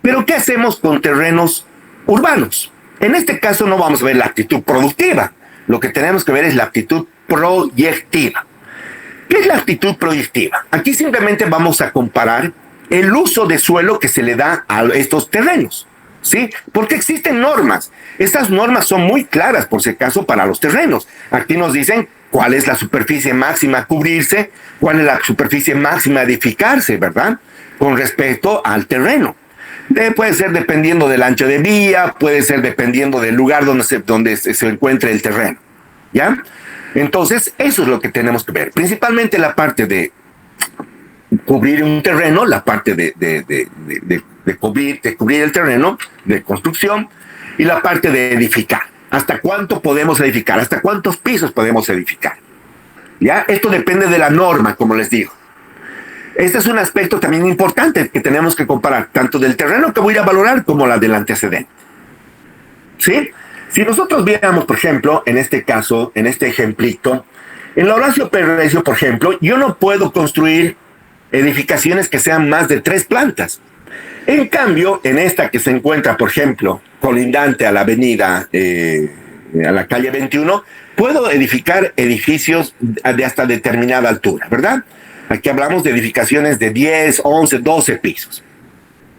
Pero ¿qué hacemos con terrenos urbanos? En este caso no vamos a ver la actitud productiva. Lo que tenemos que ver es la actitud proyectiva. ¿Qué es la actitud proyectiva? Aquí simplemente vamos a comparar el uso de suelo que se le da a estos terrenos, ¿sí? Porque existen normas. Estas normas son muy claras, por si acaso, para los terrenos. Aquí nos dicen cuál es la superficie máxima a cubrirse, cuál es la superficie máxima a edificarse, ¿verdad? Con respecto al terreno. Puede ser dependiendo del ancho de vía, puede ser dependiendo del lugar donde se encuentre el terreno, ¿ya? Entonces, eso es lo que tenemos que ver. Principalmente la parte de cubrir un terreno, la parte de cubrir el terreno, de construcción, y la parte de edificar. ¿Hasta cuánto podemos edificar? ¿Hasta cuántos pisos podemos edificar? ¿Ya? Esto depende de la norma, como les digo. Este es un aspecto también importante que tenemos que comparar, tanto del terreno que voy a valorar como la del antecedente. ¿Sí? Si nosotros viéramos, por ejemplo, en este caso, en este ejemplito, en la Horacio Perrecio, por ejemplo, yo no puedo construir edificaciones que sean más de 3 plantas. En cambio, en esta que se encuentra, por ejemplo, colindante a la avenida, a la calle 21, puedo edificar edificios de hasta determinada altura, ¿verdad? Aquí hablamos de edificaciones de 10, 11, 12 pisos.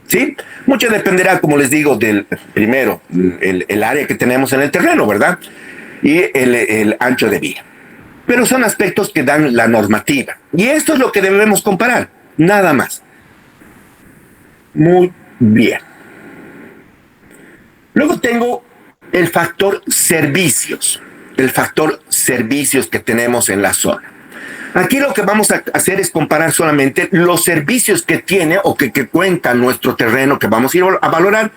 ¿Sí? Mucho dependerá, como les digo, del primero, el área que tenemos en el terreno, ¿verdad? Y el ancho de vía. Pero son aspectos que dan la normativa. Y esto es lo que debemos comparar, nada más. Muy bien. Luego tengo el factor servicios. El factor servicios que tenemos en la zona. Aquí lo que vamos a hacer es comparar solamente los servicios que tiene o que cuenta nuestro terreno que vamos a ir a valorar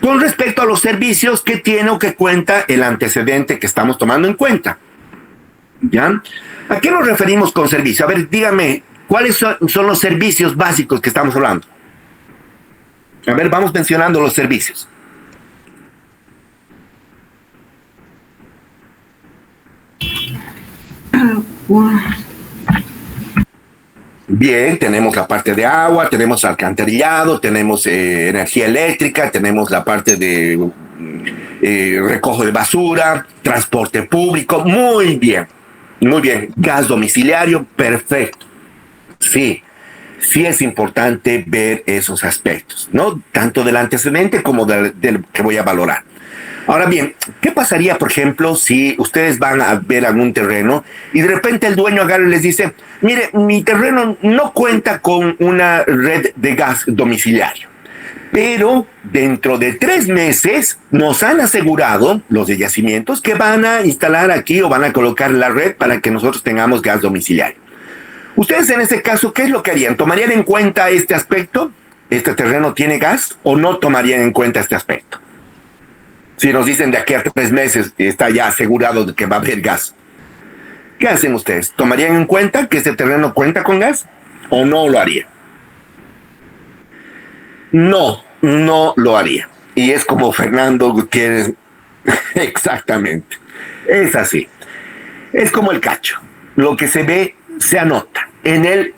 con respecto a los servicios que tiene o que cuenta el antecedente que estamos tomando en cuenta. ¿Ya? ¿A qué nos referimos con servicio? A ver, dígame, ¿cuáles son los servicios básicos que estamos hablando? A ver, vamos mencionando los servicios. Bien, tenemos la parte de agua, tenemos alcantarillado, tenemos energía eléctrica, tenemos la parte de recojo de basura, transporte público, muy bien, gas domiciliario, perfecto. Sí, sí es importante ver esos aspectos, ¿no? Tanto del antecedente como del que voy a valorar. Ahora bien, ¿qué pasaría, por ejemplo, si ustedes van a ver algún terreno y de repente el dueño agarra y les dice, mire, mi terreno no cuenta con una red de gas domiciliario, pero dentro de 3 meses nos han asegurado los de yacimientos que van a instalar aquí o van a colocar la red para que nosotros tengamos gas domiciliario? Ustedes en este caso, ¿qué es lo que harían? ¿Tomarían en cuenta este aspecto? ¿Este terreno tiene gas o no tomarían en cuenta este aspecto? Si nos dicen de aquí a 3 meses está ya asegurado de que va a haber gas, ¿qué hacen ustedes? ¿Tomarían en cuenta que este terreno cuenta con gas o no lo harían? No, no lo haría. Y es como Fernando Gutiérrez, exactamente. Es así. Es como el cacho. Lo que se ve se anota en el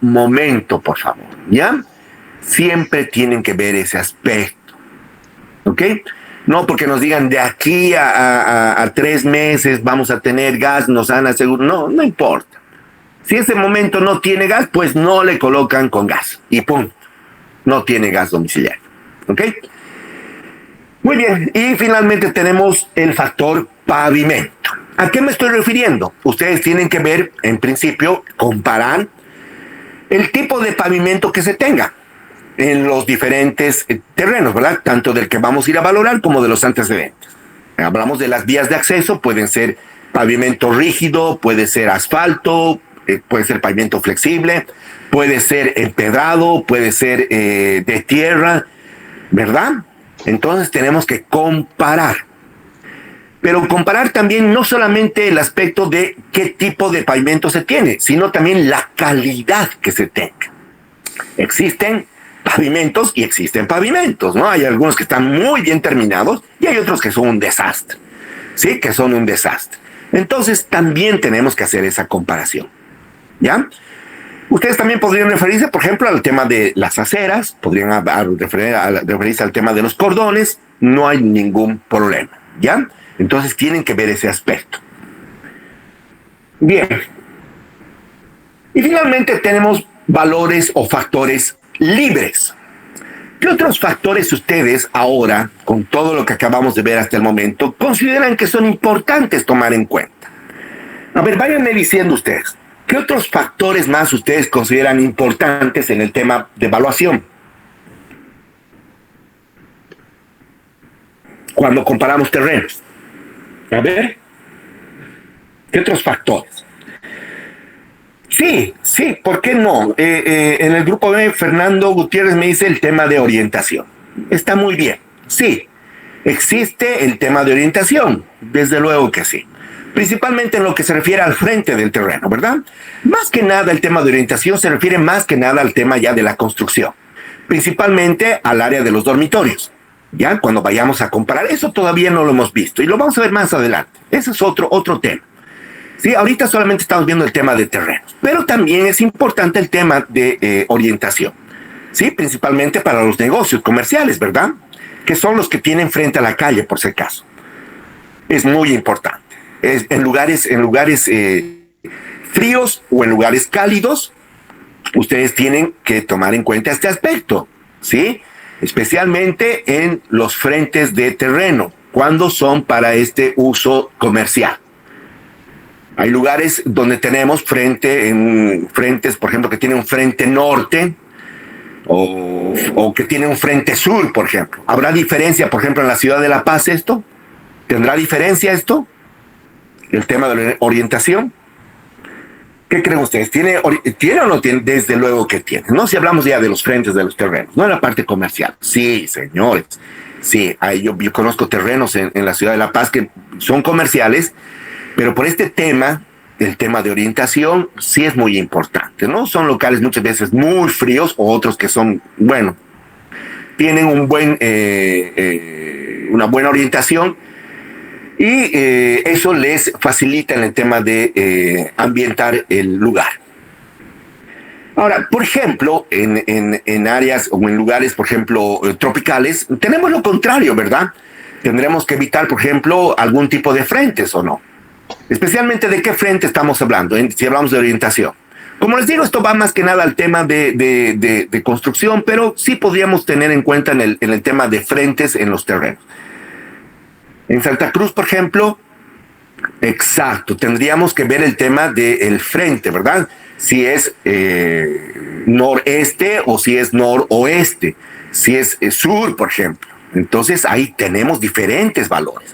momento, por favor, ¿ya? Siempre tienen que ver ese aspecto. ¿Ok? No porque nos digan de aquí a 3 meses vamos a tener gas, nos han asegurado. No, no importa. Si ese momento no tiene gas, pues no le colocan con gas. Y punto. No tiene gas domiciliario. ¿Ok? Muy bien. Y finalmente tenemos el factor pavimento. ¿A qué me estoy refiriendo? Ustedes tienen que ver, en principio, comparar el tipo de pavimento que se tenga en los diferentes terrenos, ¿verdad? Tanto del que vamos a ir a valorar como de los antecedentes. Hablamos de las vías de acceso, pueden ser pavimento rígido, puede ser asfalto, puede ser pavimento flexible, puede ser empedrado, puede ser de tierra, ¿verdad? Entonces tenemos que comparar. Pero comparar también no solamente el aspecto de qué tipo de pavimento se tiene, sino también la calidad que se tenga. Existen pavimentos y existen pavimentos, ¿no? Hay algunos que están muy bien terminados y hay otros que son un desastre, ¿sí? Que son un desastre. Entonces también tenemos que hacer esa comparación, ¿ya? Ustedes también podrían referirse, por ejemplo, al tema de las aceras, podrían referirse al tema de los cordones, no hay ningún problema, ¿ya? Entonces tienen que ver ese aspecto. Bien. Y finalmente tenemos valores o factores libres. ¿Qué otros factores ustedes ahora, con todo lo que acabamos de ver hasta el momento, consideran que son importantes tomar en cuenta? A ver, váyanme diciendo ustedes, ¿qué otros factores más ustedes consideran importantes en el tema de evaluación? cuando comparamos terrenos. A ver, ¿qué otros factores? Sí, ¿por qué no? En el grupo B, Fernando Gutiérrez me dice el tema de orientación. Está muy bien, sí. Existe el tema de orientación, desde luego que sí. Principalmente en lo que se refiere al frente del terreno, ¿verdad? Más que nada el tema de orientación se refiere más que nada al tema ya de la construcción. Principalmente al área de los dormitorios. Ya, cuando vayamos a comparar, eso todavía no lo hemos visto y lo vamos a ver más adelante. Ese es otro tema. Sí, ahorita solamente estamos viendo el tema de terrenos, pero también es importante el tema de orientación, sí, principalmente para los negocios comerciales, ¿verdad? Que son los que tienen frente a la calle, por si acaso. Es muy importante. En lugares fríos o en lugares cálidos, ustedes tienen que tomar en cuenta este aspecto, ¿sí? Especialmente en los frentes de terreno, cuando son para este uso comercial. Hay lugares donde tenemos frentes, por ejemplo, que tienen un frente norte o que tienen un frente sur, por ejemplo. ¿Habrá diferencia, por ejemplo, en la ciudad de La Paz esto? ¿Tendrá diferencia esto? El tema de la orientación. ¿Qué creen ustedes? ¿Tiene o no tiene? Desde luego que tiene. No si hablamos ya de los frentes de los terrenos, no en la parte comercial. Sí, señores. Sí, yo conozco terrenos en la ciudad de La Paz que son comerciales, pero por este tema, el tema de orientación, sí es muy importante, ¿no? Son locales muchas veces muy fríos o otros que son, bueno, tienen una buena orientación y eso les facilita en el tema de ambientar el lugar. Ahora, por ejemplo, en áreas o en lugares, por ejemplo, tropicales, tenemos lo contrario, ¿verdad? Tendremos que evitar, por ejemplo, algún tipo de frentes o no. Especialmente de qué frente estamos hablando, si hablamos de orientación. Como les digo, esto va más que nada al tema de construcción, pero sí podríamos tener en cuenta en el tema de frentes en los terrenos. En Santa Cruz, por ejemplo, exacto, tendríamos que ver el tema del frente, ¿verdad? Si es noreste o si es noroeste, si es sur, por ejemplo. Entonces ahí tenemos diferentes valores.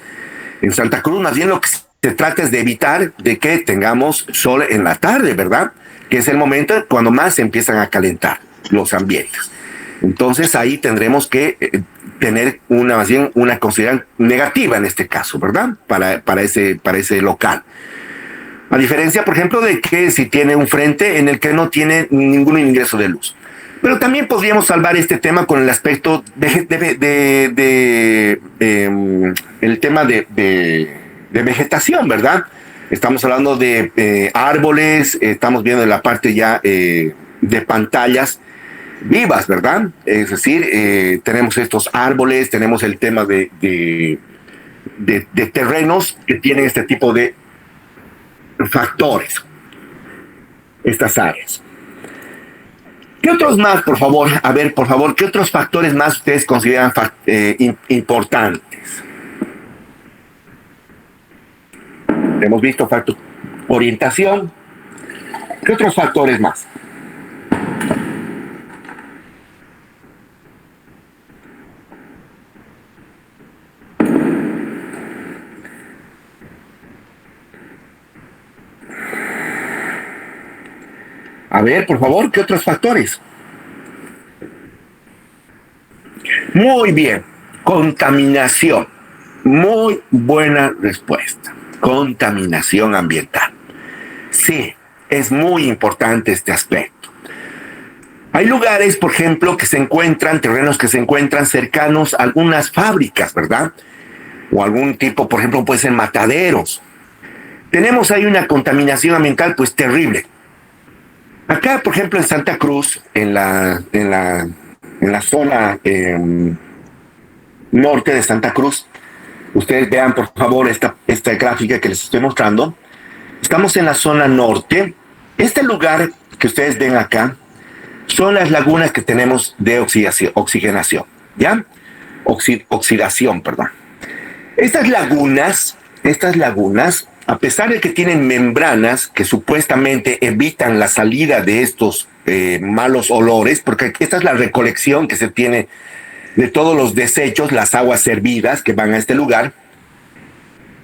En Santa Cruz, más bien lo que se trata es de evitar de que tengamos sol en la tarde, ¿verdad? Que es el momento cuando más se empiezan a calentar los ambientes. Entonces ahí tendremos que tener más bien una consideración negativa en este caso, ¿verdad? Para ese local. A diferencia, por ejemplo, de que si tiene un frente en el que no tiene ningún ingreso de luz. Pero también podríamos salvar este tema con el aspecto el tema de vegetación, ¿verdad? Estamos hablando de árboles, estamos viendo la parte ya de pantallas vivas, ¿verdad? Es decir, tenemos estos árboles, tenemos el tema de terrenos que tienen este tipo de factores, estas áreas. ¿Qué otros más, por favor? A ver, por favor, ¿qué otros factores más ustedes consideran importantes? Hemos visto orientación. ¿Qué otros factores más? A ver, por favor, ¿qué otros factores? Muy bien, contaminación. Muy buena respuesta. Contaminación ambiental. Sí, es muy importante este aspecto. Hay lugares, por ejemplo, terrenos que se encuentran cercanos a algunas fábricas, ¿verdad? O algún tipo, por ejemplo, puede ser mataderos. Tenemos ahí una contaminación ambiental, pues, terrible. Acá, por ejemplo, en Santa Cruz, en la zona norte de Santa Cruz, ustedes vean, por favor, esta gráfica que les estoy mostrando. Estamos en la zona norte. Este lugar que ustedes ven acá son las lagunas que tenemos de oxigenación, ¿ya? Oxidación, perdón. Estas lagunas, a pesar de que tienen membranas que supuestamente evitan la salida de estos malos olores, porque esta es la recolección que se tiene de todos los desechos, las aguas servidas que van a este lugar,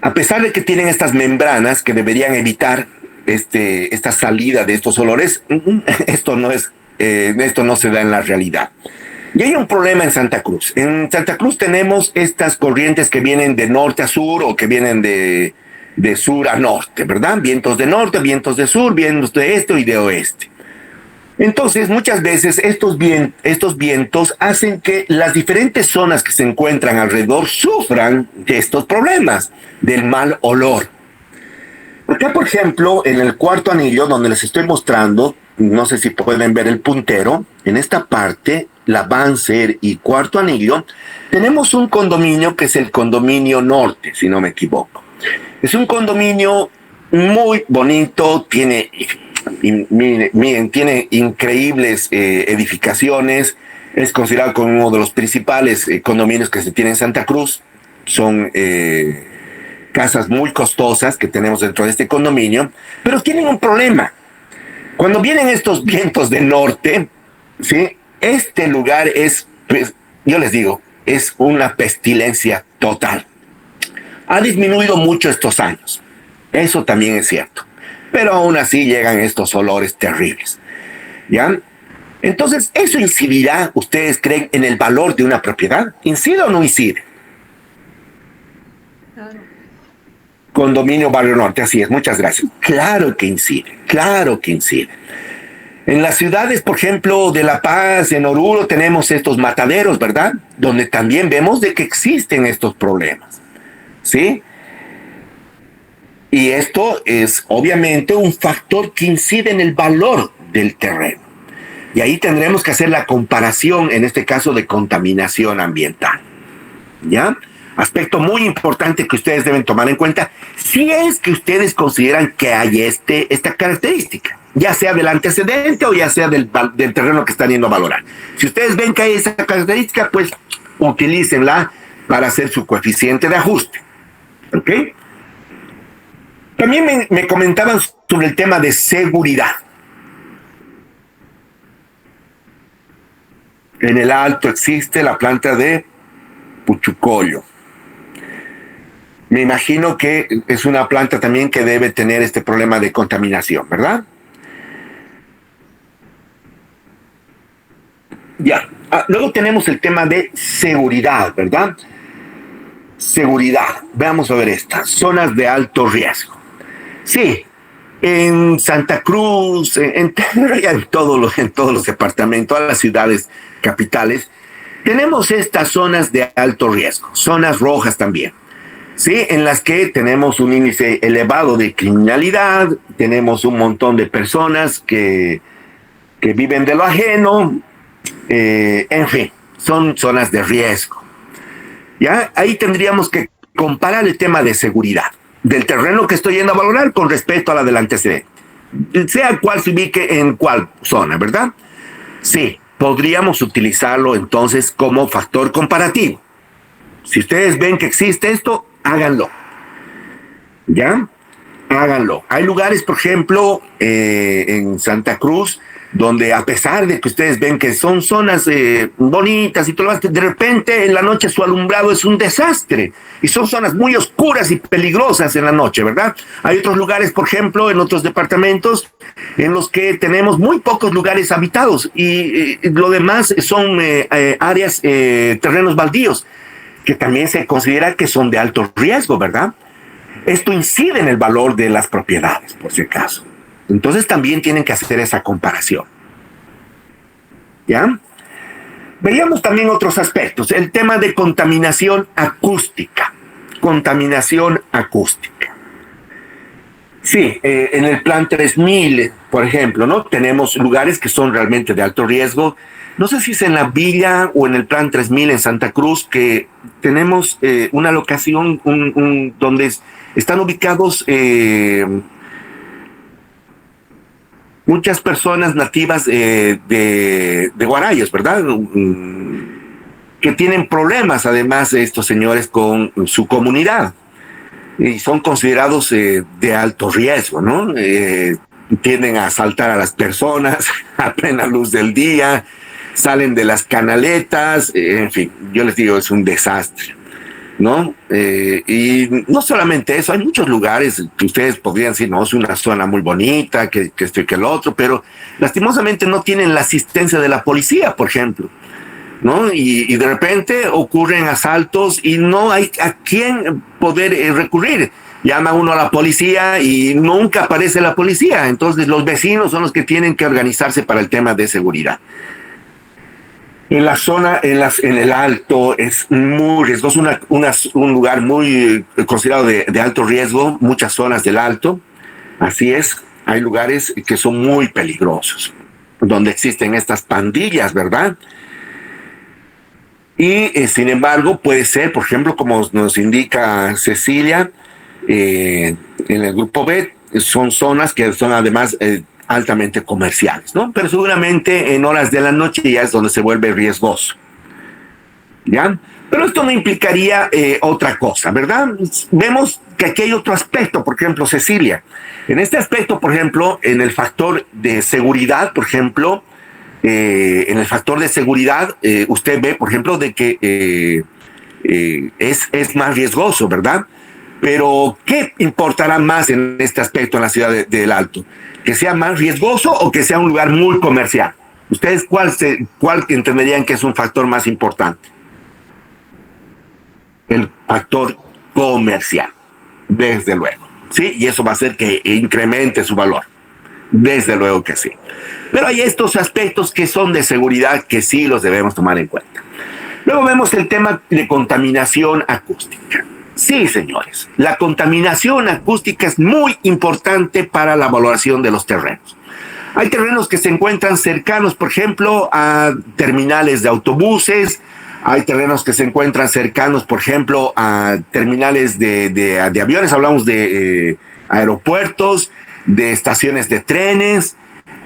a pesar de que tienen estas membranas que deberían evitar esta salida de estos olores, esto no se da en la realidad. Y hay un problema en Santa Cruz. En Santa Cruz tenemos estas corrientes que vienen de norte a sur o que vienen de sur a norte, ¿verdad? Vientos de norte, vientos de sur, vientos de este y de oeste. Entonces, muchas veces estos vientos hacen que las diferentes zonas que se encuentran alrededor sufran de estos problemas, del mal olor. Acá, por ejemplo, en el cuarto anillo, donde les estoy mostrando, no sé si pueden ver el puntero, en esta parte, la Banzer y cuarto anillo, tenemos un condominio que es el condominio norte, si no me equivoco. Es un condominio muy bonito, tiene increíbles edificaciones, es considerado como uno de los principales condominios que se tiene en Santa Cruz. Son casas muy costosas que tenemos dentro de este condominio, pero tienen un problema. Cuando vienen estos vientos del norte, ¿sí? Este lugar es, pues, yo les digo, es una pestilencia total. Ha disminuido mucho estos años, eso también es cierto, pero aún así llegan estos olores terribles, ¿ya? Entonces, ¿eso incidirá, ustedes creen, en el valor de una propiedad? ¿Incide o no incide? Claro. Condominio Barrio Norte, así es, muchas gracias. Claro que incide, claro que incide. En las ciudades, por ejemplo, de La Paz, en Oruro, tenemos estos mataderos, ¿verdad? Donde también vemos de que existen estos problemas, ¿sí? Y esto es obviamente un factor que incide en el valor del terreno. Y ahí tendremos que hacer la comparación, en este caso, de contaminación ambiental, ¿ya? Aspecto muy importante que ustedes deben tomar en cuenta si es que ustedes consideran que hay esta característica, ya sea del antecedente o ya sea del terreno que están yendo a valorar. Si ustedes ven que hay esa característica, pues utilícenla para hacer su coeficiente de ajuste, ¿ok? También me comentaban sobre el tema de seguridad. En el Alto existe la planta de Puchucollo. Me imagino que es una planta también que debe tener este problema de contaminación, ¿verdad? Ya. Luego tenemos el tema de seguridad, ¿verdad? Seguridad. Veamos a ver estas. Zonas de alto riesgo. Sí, en Santa Cruz, en todos los departamentos, todas las ciudades capitales, tenemos estas zonas de alto riesgo, zonas rojas también, ¿sí? En las que tenemos un índice elevado de criminalidad, tenemos un montón de personas que viven de lo ajeno, en fin, son zonas de riesgo. ¿Ya? Ahí tendríamos que comparar el tema de seguridad del terreno que estoy yendo a valorar con respecto a la del antecedente, sea cual se ubique en cuál zona, ¿verdad? Sí, podríamos utilizarlo entonces como factor comparativo. Si ustedes ven que existe esto, háganlo. ¿Ya? Háganlo. Hay lugares, por ejemplo, en Santa Cruz, donde a pesar de que ustedes ven que son zonas bonitas y todo lo demás, de repente en la noche su alumbrado es un desastre y son zonas muy oscuras y peligrosas en la noche, ¿verdad? Hay otros lugares, por ejemplo, en otros departamentos en los que tenemos muy pocos lugares habitados y lo demás son áreas, terrenos baldíos, que también se considera que son de alto riesgo, ¿verdad? Esto incide en el valor de las propiedades, por si acaso. Entonces también tienen que hacer esa comparación. ¿Ya? Veíamos también otros aspectos. El tema de contaminación acústica. Contaminación acústica. Sí, en el plan 3000, por ejemplo, ¿no? Tenemos lugares que son realmente de alto riesgo. No sé si es en la Villa o en el plan 3000 en Santa Cruz, que tenemos una locación donde están ubicados muchas personas nativas de Guarayos, ¿verdad? Que tienen problemas, además, estos señores con su comunidad. Y son considerados de alto riesgo, ¿no? Tienden a asaltar a las personas a plena luz del día. salen de las canaletas, en fin, yo les digo, es un desastre, ¿no? Y no solamente eso, hay muchos lugares que ustedes podrían decir, no, es una zona muy bonita, que esto y que el otro, pero lastimosamente no tienen la asistencia de la policía, por ejemplo, ¿no? Y de repente ocurren asaltos y no hay a quién poder recurrir. Llama uno a la policía y nunca aparece la policía. Entonces los vecinos son los que tienen que organizarse para el tema de seguridad. En la zona, en el Alto, es muy riesgoso, un lugar muy considerado de alto riesgo, muchas zonas del Alto. Así es, hay lugares que son muy peligrosos, donde existen estas pandillas, ¿verdad? Y sin embargo, puede ser, por ejemplo, como nos indica Cecilia, en el grupo B, son zonas que son además altamente comerciales, ¿no? Pero seguramente en horas de la noche ya es donde se vuelve riesgoso, ¿ya? Pero esto no implicaría otra cosa, ¿verdad? Vemos que aquí hay otro aspecto, por ejemplo, Cecilia. En este aspecto, por ejemplo, en el factor de seguridad, por ejemplo, en el factor de seguridad, usted ve, por ejemplo, de que es más riesgoso, ¿verdad? Pero, ¿qué importará más en este aspecto en la ciudad del Alto? ¿Que sea más riesgoso o que sea un lugar muy comercial? ¿Ustedes cuál entenderían que es un factor más importante? El factor comercial, desde luego, ¿sí? Y eso va a hacer que incremente su valor, desde luego que sí. Pero hay estos aspectos que son de seguridad que sí los debemos tomar en cuenta. Luego vemos el tema de contaminación acústica. Sí, señores, la contaminación acústica es muy importante para la valoración de los terrenos. Hay terrenos que se encuentran cercanos, por ejemplo, a terminales de autobuses. Hay terrenos que se encuentran cercanos, por ejemplo, a terminales de aviones. Hablamos de aeropuertos, de estaciones de trenes.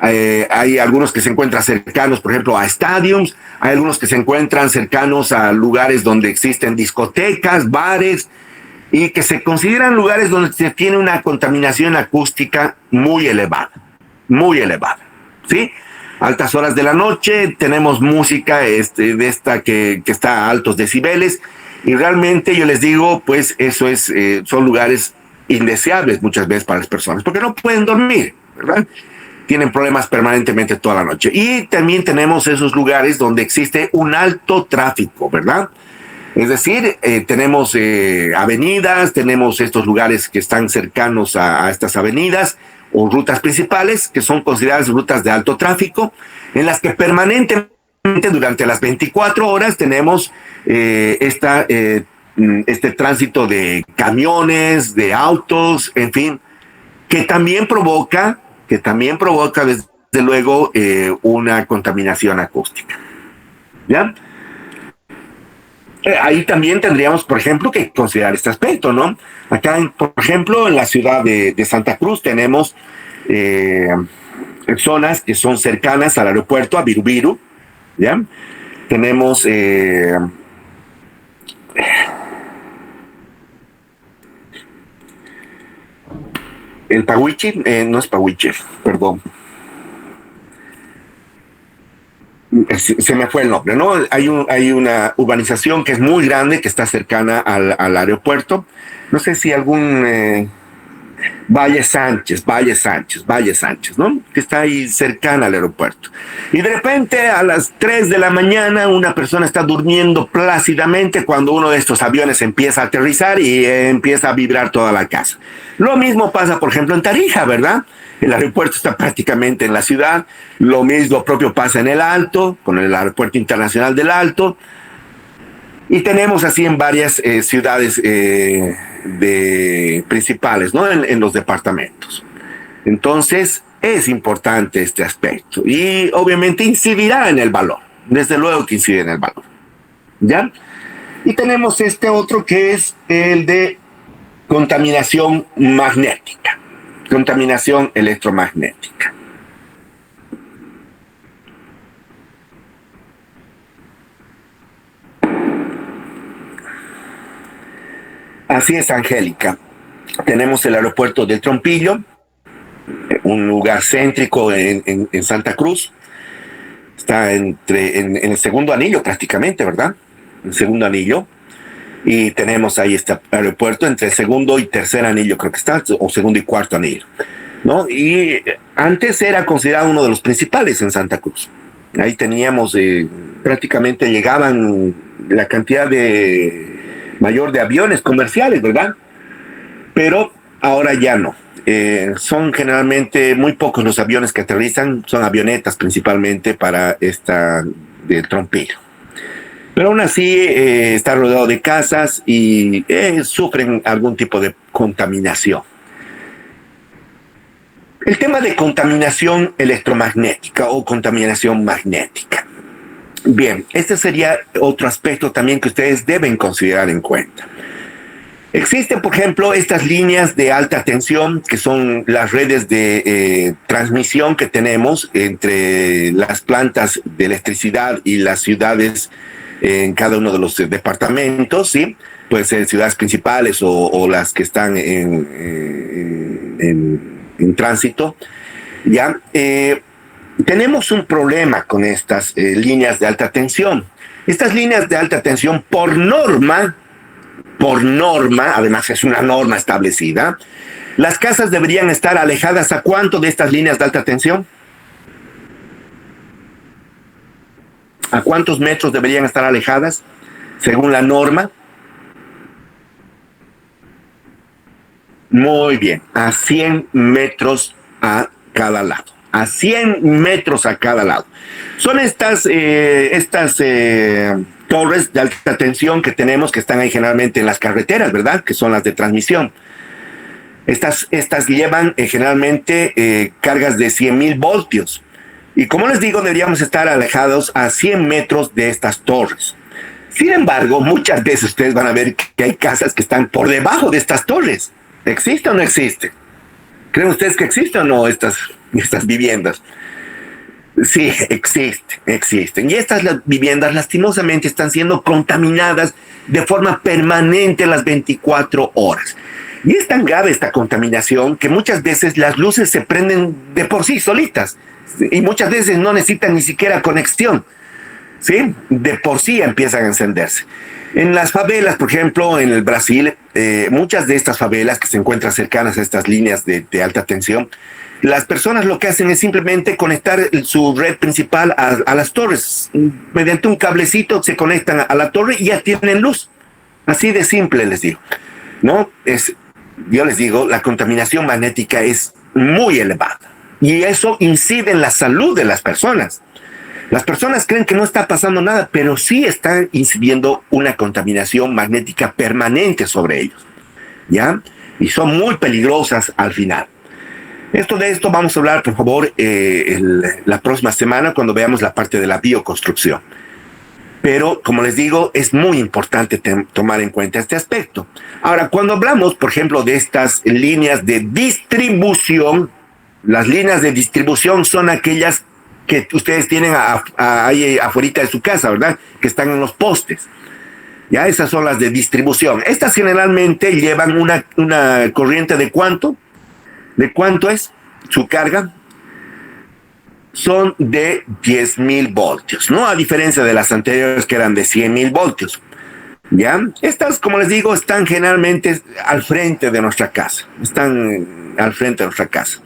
Hay algunos que se encuentran cercanos, por ejemplo, a estadios. Hay algunos que se encuentran cercanos a lugares donde existen discotecas, bares, y que se consideran lugares donde se tiene una contaminación acústica muy elevada, ¿sí? Altas horas de la noche, tenemos música de esta que está a altos decibeles, y realmente yo les digo, pues eso son lugares indeseables muchas veces para las personas, porque no pueden dormir, ¿verdad? Tienen problemas permanentemente toda la noche. Y también tenemos esos lugares donde existe un alto tráfico, ¿verdad? Es decir, tenemos avenidas, tenemos estos lugares que están cercanos a estas avenidas o rutas principales, que son consideradas rutas de alto tráfico, en las que permanentemente durante las 24 horas tenemos este tránsito de camiones, de autos, en fin, que también provoca desde luego una contaminación acústica, ¿ya? Ahí también tendríamos, por ejemplo, que considerar este aspecto, ¿no? Acá, por ejemplo, en la ciudad de Santa Cruz tenemos zonas que son cercanas al aeropuerto, a Birubiru, ¿ya? Tenemos el Pawichi, no es Pawichi, perdón. Se me fue el nombre, ¿no? Hay una urbanización que es muy grande, que está cercana al aeropuerto. No sé si algún Valle Sánchez, ¿no? Que está ahí cercana al aeropuerto. Y de repente a las 3 de la mañana una persona está durmiendo plácidamente cuando uno de estos aviones empieza a aterrizar y empieza a vibrar toda la casa. Lo mismo pasa, por ejemplo, en Tarija, ¿verdad? El aeropuerto está prácticamente en la ciudad. Lo mismo propio pasa en el Alto, con el Aeropuerto Internacional del Alto. Y tenemos así en varias ciudades principales, ¿no? En los departamentos. Entonces, es importante este aspecto. Y obviamente incidirá en el valor. Desde luego que incide en el valor. ¿Ya? Y tenemos este otro que es el de contaminación magnética. Contaminación electromagnética. Así es, Angélica. Tenemos el aeropuerto del Trompillo, un lugar céntrico en Santa Cruz. está en el segundo anillo prácticamente, ¿verdad? El segundo anillo. Y tenemos ahí este aeropuerto entre el segundo y tercer anillo, creo que está, o segundo y cuarto anillo, ¿no? Y antes era considerado uno de los principales en Santa Cruz. Ahí teníamos, prácticamente llegaban la cantidad mayor de aviones comerciales, ¿verdad? Pero ahora ya no. Son generalmente muy pocos los aviones que aterrizan, son avionetas principalmente para esta de Trompillo. Pero aún así está rodeado de casas y sufren algún tipo de contaminación. El tema de contaminación electromagnética o contaminación magnética. Bien, este sería otro aspecto también que ustedes deben considerar en cuenta. Existen, por ejemplo, estas líneas de alta tensión, que son las redes de transmisión que tenemos entre las plantas de electricidad y las ciudades en cada uno de los departamentos, ¿sí? Pueden ser ciudades principales o las que están en tránsito, ¿ya? Tenemos un problema con estas líneas de alta tensión. Estas líneas de alta tensión, por norma, además es una norma establecida, las casas deberían estar alejadas ¿a cuánto de estas líneas de alta tensión? ¿A cuántos metros deberían estar alejadas según la norma? Muy bien, a 100 metros a cada lado. A 100 metros a cada lado. Son estas torres de alta tensión que tenemos, que están ahí generalmente en las carreteras, ¿verdad? Que son las de transmisión. Estas llevan generalmente cargas de 100,000 voltios. Y como les digo, deberíamos estar alejados a 100 metros de estas torres. Sin embargo, muchas veces ustedes van a ver que hay casas que están por debajo de estas torres. ¿Existe o no existe? ¿Creen ustedes que existen o no estas viviendas? Sí, existen. Y estas viviendas lastimosamente están siendo contaminadas de forma permanente las 24 horas. Y es tan grave esta contaminación que muchas veces las luces se prenden de por sí solitas. Y muchas veces no necesitan ni siquiera conexión, ¿sí? De por sí empiezan a encenderse. En las favelas, por ejemplo, en el Brasil, muchas de estas favelas que se encuentran cercanas a estas líneas de alta tensión, las personas lo que hacen es simplemente conectar su red principal a las torres. Mediante un cablecito se conectan a la torre y ya tienen luz. Así de simple, les digo. ¿No? Yo les digo, la contaminación magnética es muy elevada. Y eso incide en la salud de las personas. Las personas creen que no está pasando nada, pero sí está incidiendo una contaminación magnética permanente sobre ellos, ¿ya? Y son muy peligrosas al final. De esto vamos a hablar, por favor, la próxima semana cuando veamos la parte de la bioconstrucción. Pero, como les digo, es muy importante tomar en cuenta este aspecto. Ahora, cuando hablamos, por ejemplo, de estas líneas de distribución, las líneas de distribución son aquellas que ustedes tienen ahí afuera de su casa, ¿verdad? Que están en los postes. Ya, esas son las de distribución. Estas generalmente llevan una corriente ¿de cuánto? ¿De cuánto es su carga? Son de 10,000 voltios, ¿no? A diferencia de las anteriores que eran de 100,000 voltios. ¿Ya? Estas, como les digo, están generalmente al frente de nuestra casa. Están al frente de nuestra casa.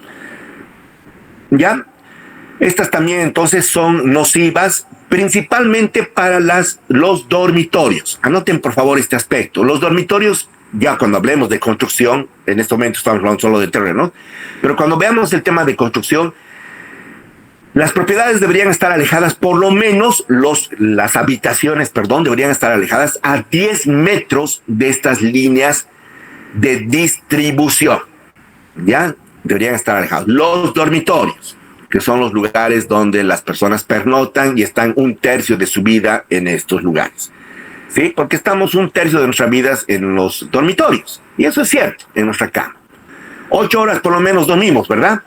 ¿Ya? Estas también entonces son nocivas principalmente para los dormitorios. Anoten por favor este aspecto. Los dormitorios, ya cuando hablemos de construcción, en este momento estamos hablando solo de terreno, pero cuando veamos el tema de construcción, las propiedades deberían estar alejadas, por lo menos las habitaciones, deberían estar alejadas a 10 metros de estas líneas de distribución. ¿Ya? Deberían estar alejados. Los dormitorios, que son los lugares donde las personas pernoctan y están 1/3 de su vida en estos lugares. ¿Sí? Porque estamos 1/3 de nuestras vidas en los dormitorios. Y eso es cierto, en nuestra cama. 8 horas por lo menos dormimos, ¿verdad?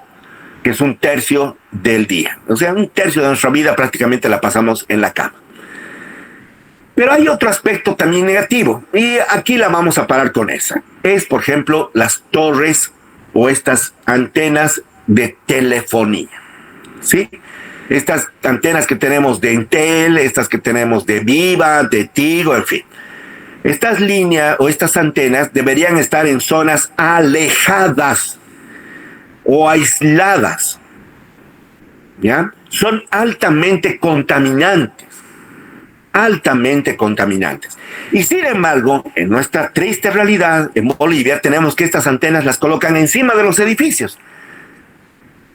Que es 1/3 del día. O sea, 1/3 de nuestra vida prácticamente la pasamos en la cama. Pero hay otro aspecto también negativo, y aquí la vamos a parar con esa. Es, por ejemplo, las torres o estas antenas de telefonía. ¿Sí? Estas antenas que tenemos de Entel, estas que tenemos de Viva, de Tigo, en fin. Estas líneas o estas antenas deberían estar en zonas alejadas o aisladas, ¿ya? Son altamente contaminantes. Altamente contaminantes. Y sin embargo, en nuestra triste realidad, en Bolivia, tenemos que estas antenas las colocan encima de los edificios.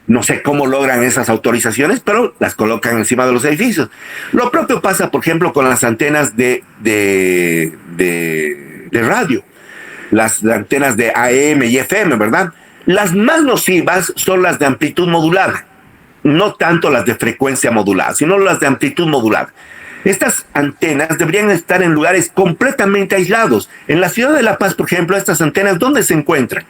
No sé cómo logran esas autorizaciones, pero las colocan encima de los edificios. Lo propio pasa, por ejemplo, con las antenas de radio, las antenas de AM y FM, ¿verdad? Las más nocivas son las de amplitud modulada, no tanto las de frecuencia modulada, sino las de amplitud modulada. Estas antenas deberían estar en lugares completamente aislados. En la ciudad de La Paz, por ejemplo, estas antenas, ¿dónde se encuentran?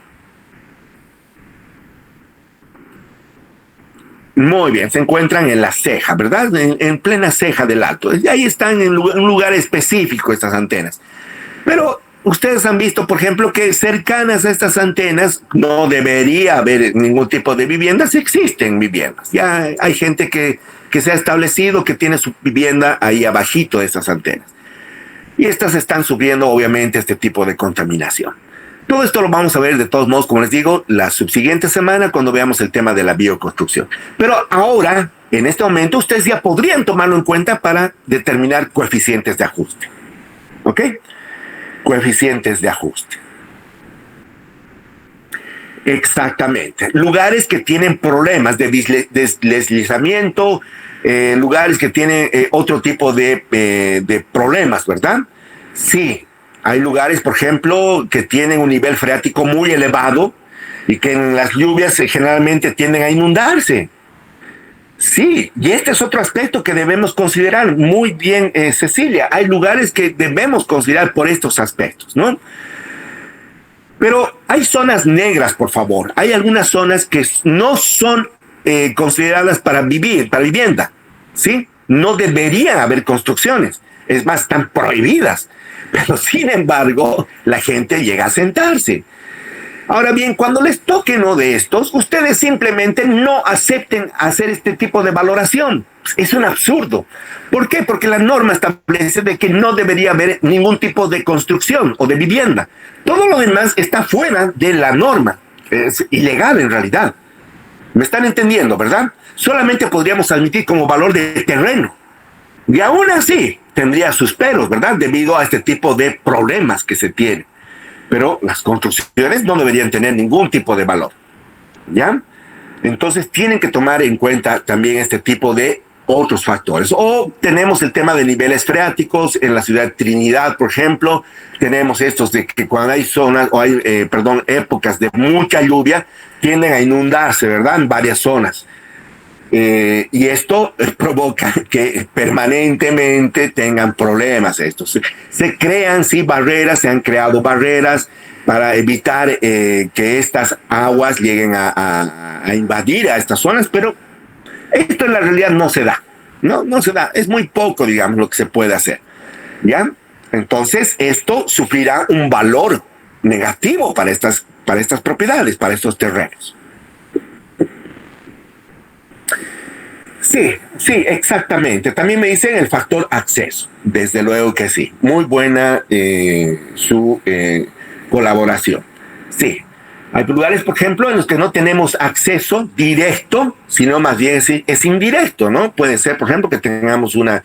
Muy bien, se encuentran en la ceja, ¿verdad? En plena ceja del Alto. Y ahí están en un lugar específico estas antenas. Pero ustedes han visto, por ejemplo, que cercanas a estas antenas no debería haber ningún tipo de viviendas. Existen viviendas. Ya hay gente que se ha establecido que tiene su vivienda ahí abajito de esas antenas. Y estas están sufriendo, obviamente, este tipo de contaminación. Todo esto lo vamos a ver, de todos modos, como les digo, la subsiguiente semana cuando veamos el tema de la bioconstrucción. Pero ahora, en este momento, ustedes ya podrían tomarlo en cuenta para determinar coeficientes de ajuste. ¿Ok? Coeficientes de ajuste. Exactamente. Lugares que tienen problemas de deslizamiento, lugares que tienen otro tipo de problemas, ¿verdad? Sí, hay lugares, por ejemplo, que tienen un nivel freático muy elevado y que en las lluvias generalmente tienden a inundarse. Sí, y este es otro aspecto que debemos considerar. Muy bien, Cecilia, hay lugares que debemos considerar por estos aspectos, ¿no? Pero hay zonas negras, por favor. Hay algunas zonas que no son consideradas para vivienda, ¿sí? No deberían haber construcciones. Es más, están prohibidas. Pero sin embargo, la gente llega a sentarse. Ahora bien, cuando les toque uno de estos, ustedes simplemente no acepten hacer este tipo de valoración. Es un absurdo. ¿Por qué? Porque la norma establece de que no debería haber ningún tipo de construcción o de vivienda. Todo lo demás está fuera de la norma. Es ilegal en realidad. ¿Me están entendiendo, verdad? Solamente podríamos admitir como valor de terreno. Y aún así tendría sus peros, ¿verdad? Debido a este tipo de problemas que se tienen. Pero las construcciones no deberían tener ningún tipo de valor, ¿ya? Entonces tienen que tomar en cuenta también este tipo de otros factores. O tenemos el tema de niveles freáticos en la ciudad de Trinidad, por ejemplo. Tenemos estos de que cuando hay zonas, o hay, épocas de mucha lluvia, tienden a inundarse, ¿verdad? En varias zonas. Y esto provoca que permanentemente tengan problemas estos. Se crean, sí, barreras, se han creado barreras para evitar que estas aguas lleguen a invadir a estas zonas, pero esto en la realidad no se da, no se da, es muy poco, digamos, lo que se puede hacer, ¿ya? Entonces, esto sufrirá un valor negativo para estas propiedades, para estos terrenos. Sí, exactamente. También me dicen el factor acceso. Desde luego que sí. Muy buena su colaboración. Sí. Hay lugares, por ejemplo, en los que no tenemos acceso directo, sino más bien es indirecto, ¿no? Puede ser, por ejemplo, que tengamos una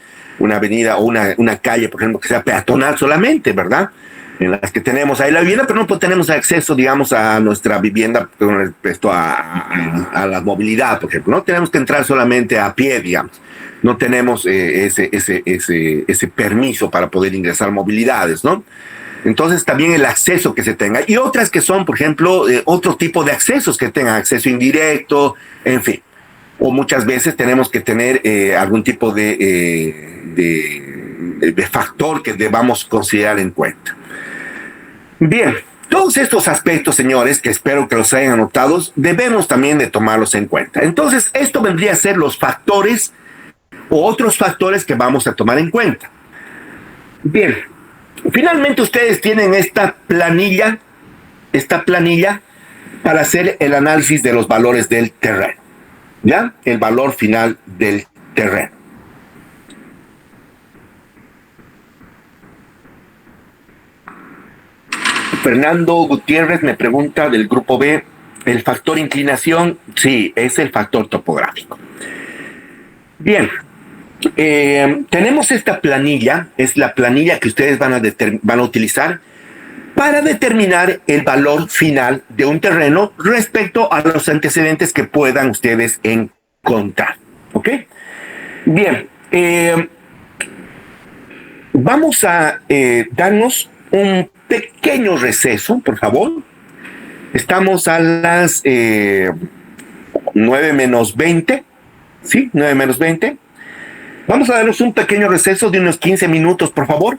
avenida o una calle, por ejemplo, que sea peatonal solamente, ¿verdad? En las que tenemos ahí la vivienda, pero no tenemos acceso, digamos, a nuestra vivienda con respecto a la movilidad, por ejemplo. No tenemos que entrar solamente a pie, digamos. No tenemos ese permiso para poder ingresar movilidades, ¿no? Entonces, también el acceso que se tenga. Y otras que son, por ejemplo, otro tipo de accesos que tengan acceso indirecto, en fin. O muchas veces tenemos que tener algún tipo de factor que debamos considerar en cuenta. Bien, todos estos aspectos, señores, que espero que los hayan anotado, debemos también de tomarlos en cuenta. Entonces, esto vendría a ser los factores o otros factores que vamos a tomar en cuenta. Bien, finalmente ustedes tienen esta planilla para hacer el análisis de los valores del terreno, ¿ya? El valor final del terreno. Fernando Gutiérrez me pregunta del grupo B, ¿el factor inclinación? Sí, es el factor topográfico. Bien, tenemos esta planilla, es la planilla que ustedes van a utilizar para determinar el valor final de un terreno respecto a los antecedentes que puedan ustedes encontrar. ¿Ok? Bien, vamos a darnos un pequeño receso, por favor. Estamos a las 9 menos 20, ¿sí? 9 menos 20. Vamos a darnos un pequeño receso de unos 15 minutos, por favor,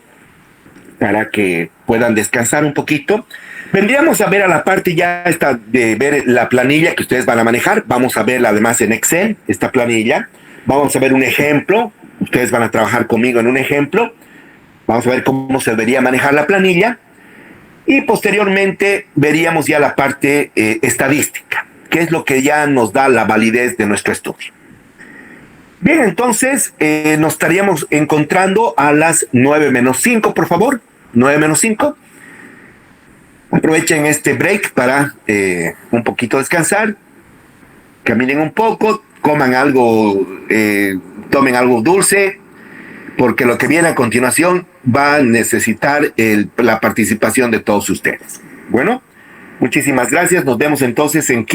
para que puedan descansar un poquito. Vendríamos a ver a la parte ya esta de ver la planilla que ustedes van a manejar. Vamos a verla además en Excel, esta planilla. Vamos a ver un ejemplo. Ustedes van a trabajar conmigo en un ejemplo. Vamos a ver cómo se debería manejar la planilla. Y posteriormente veríamos ya la parte estadística, que es lo que ya nos da la validez de nuestro estudio. Bien, entonces nos estaríamos encontrando a las 9 menos 5, por favor. 9 menos 5. Aprovechen este break para un poquito descansar. Caminen un poco, coman algo, tomen algo dulce, porque lo que viene a continuación va a necesitar la participación de todos ustedes. Bueno, muchísimas gracias. Nos vemos entonces en 15.